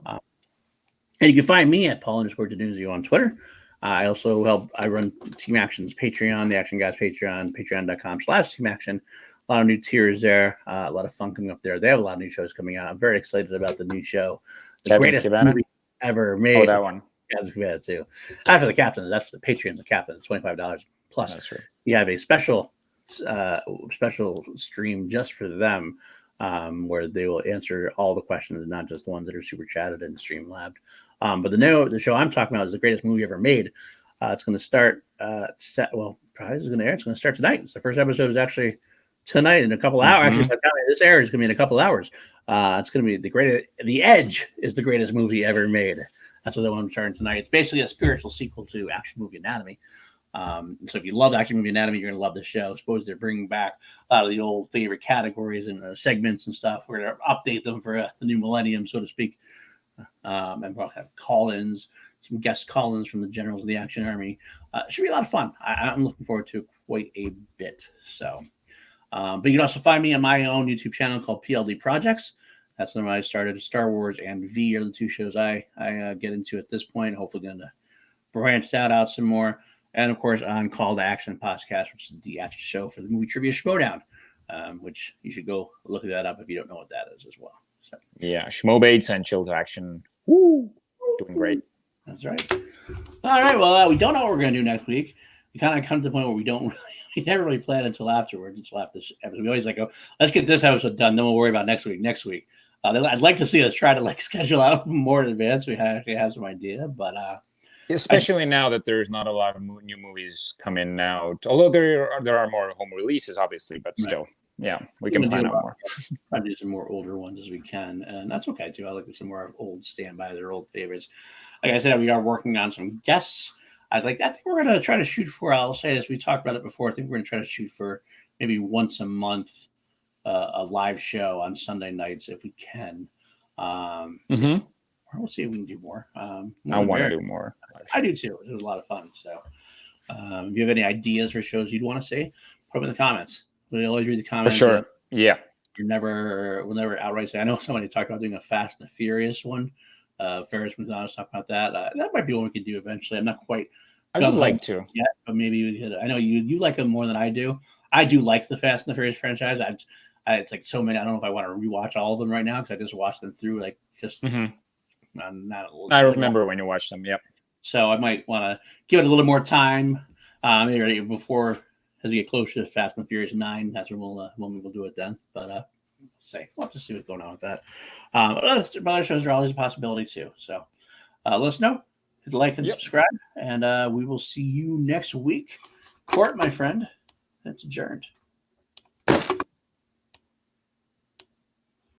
you can find me at Paul_DiNuzzo on Twitter. I also I run Team Action's Patreon, the Action Guys Patreon, patreon.com/Team Action. A lot of new tiers there. A lot of fun coming up there. They have a lot of new shows coming out. I'm very excited about the new show. The greatest movie ever made. Oh, that one. Yeah, too. After the captain, that's the Patreon's the captain. It's $25 plus. That's right. You have a special stream just for them, where they will answer all the questions, not just the ones that are super chatted and streamlabbed. But the show I'm talking about is the greatest movie ever made. It's going to start. Probably is going to air. It's going to start tonight. The first episode is actually tonight in a couple hours. Actually, by the time this airs, it's going to be in a couple hours. It's going to be The Edge is the greatest movie ever made. That's what I want to turn tonight. It's basically a spiritual sequel to Action Movie Anatomy. So if you love Action Movie Anatomy, you're going to love this show. I suppose they're bringing back a lot of the old favorite categories and segments and stuff. We're going to update them for the new millennium, so to speak. And we'll have call-ins, some guest call-ins from the generals of the Action Army. It should be a lot of fun. I'm looking forward to quite a bit. So, but you can also find me on my own YouTube channel called PLD Projects. That's when I started. Star Wars and V are the two shows I get into at this point. Hopefully going to branch that out some more. And, of course, on Call to Action podcast, which is the after show for the movie Trivia Schmodown, which you should go look that up if you don't know what that is as well. So, yeah, Schmobates and Chill to Action. Woo! Doing great. That's right. All right, well, we don't know what we're going to do next week. We kind of come to the point where we never really plan until afterwards, until after this episode. We always go, let's get this episode done, then we'll worry about next week. I'd like to see us try to schedule out more in advance. We actually have some idea, but especially now that there's not a lot of new movies coming out. Although there are more home releases, obviously, but still, yeah, we can plan out more. Try to do some more older ones as we can, and that's okay too. I like some more old standby, their old favorites. Like I said, we are working on some guests. I think we're going to try to shoot for. I'll say this: we talked about it before. I think we're going to try to shoot for maybe once a month. A live show on Sunday nights if we can. We'll see if we can do more. I want to do more. I do too. It was a lot of fun. So if you have any ideas for shows you'd want to see, put them in the comments. We always read the comments. For sure. Yeah. We'll never outright say. I know somebody talked about doing a Fast and the Furious one. Ferris McDonald's talking about that. That might be what we could do eventually. I'm not quite. I would like to. Yet, but maybe we could. I know you like them more than I do. I do like the Fast and the Furious franchise. It's like so many. I don't know if I want to rewatch all of them right now because I just watched them through I remember when you watched them. Yep. So I might want to give it a little more time Maybe before as we get closer to Fast and Furious 9, that's when we'll do it then. But we'll have to see what's going on with that. Other shows are always a possibility too. So let us know. Hit like and subscribe, and we will see you next week. Court, my friend, that's adjourned.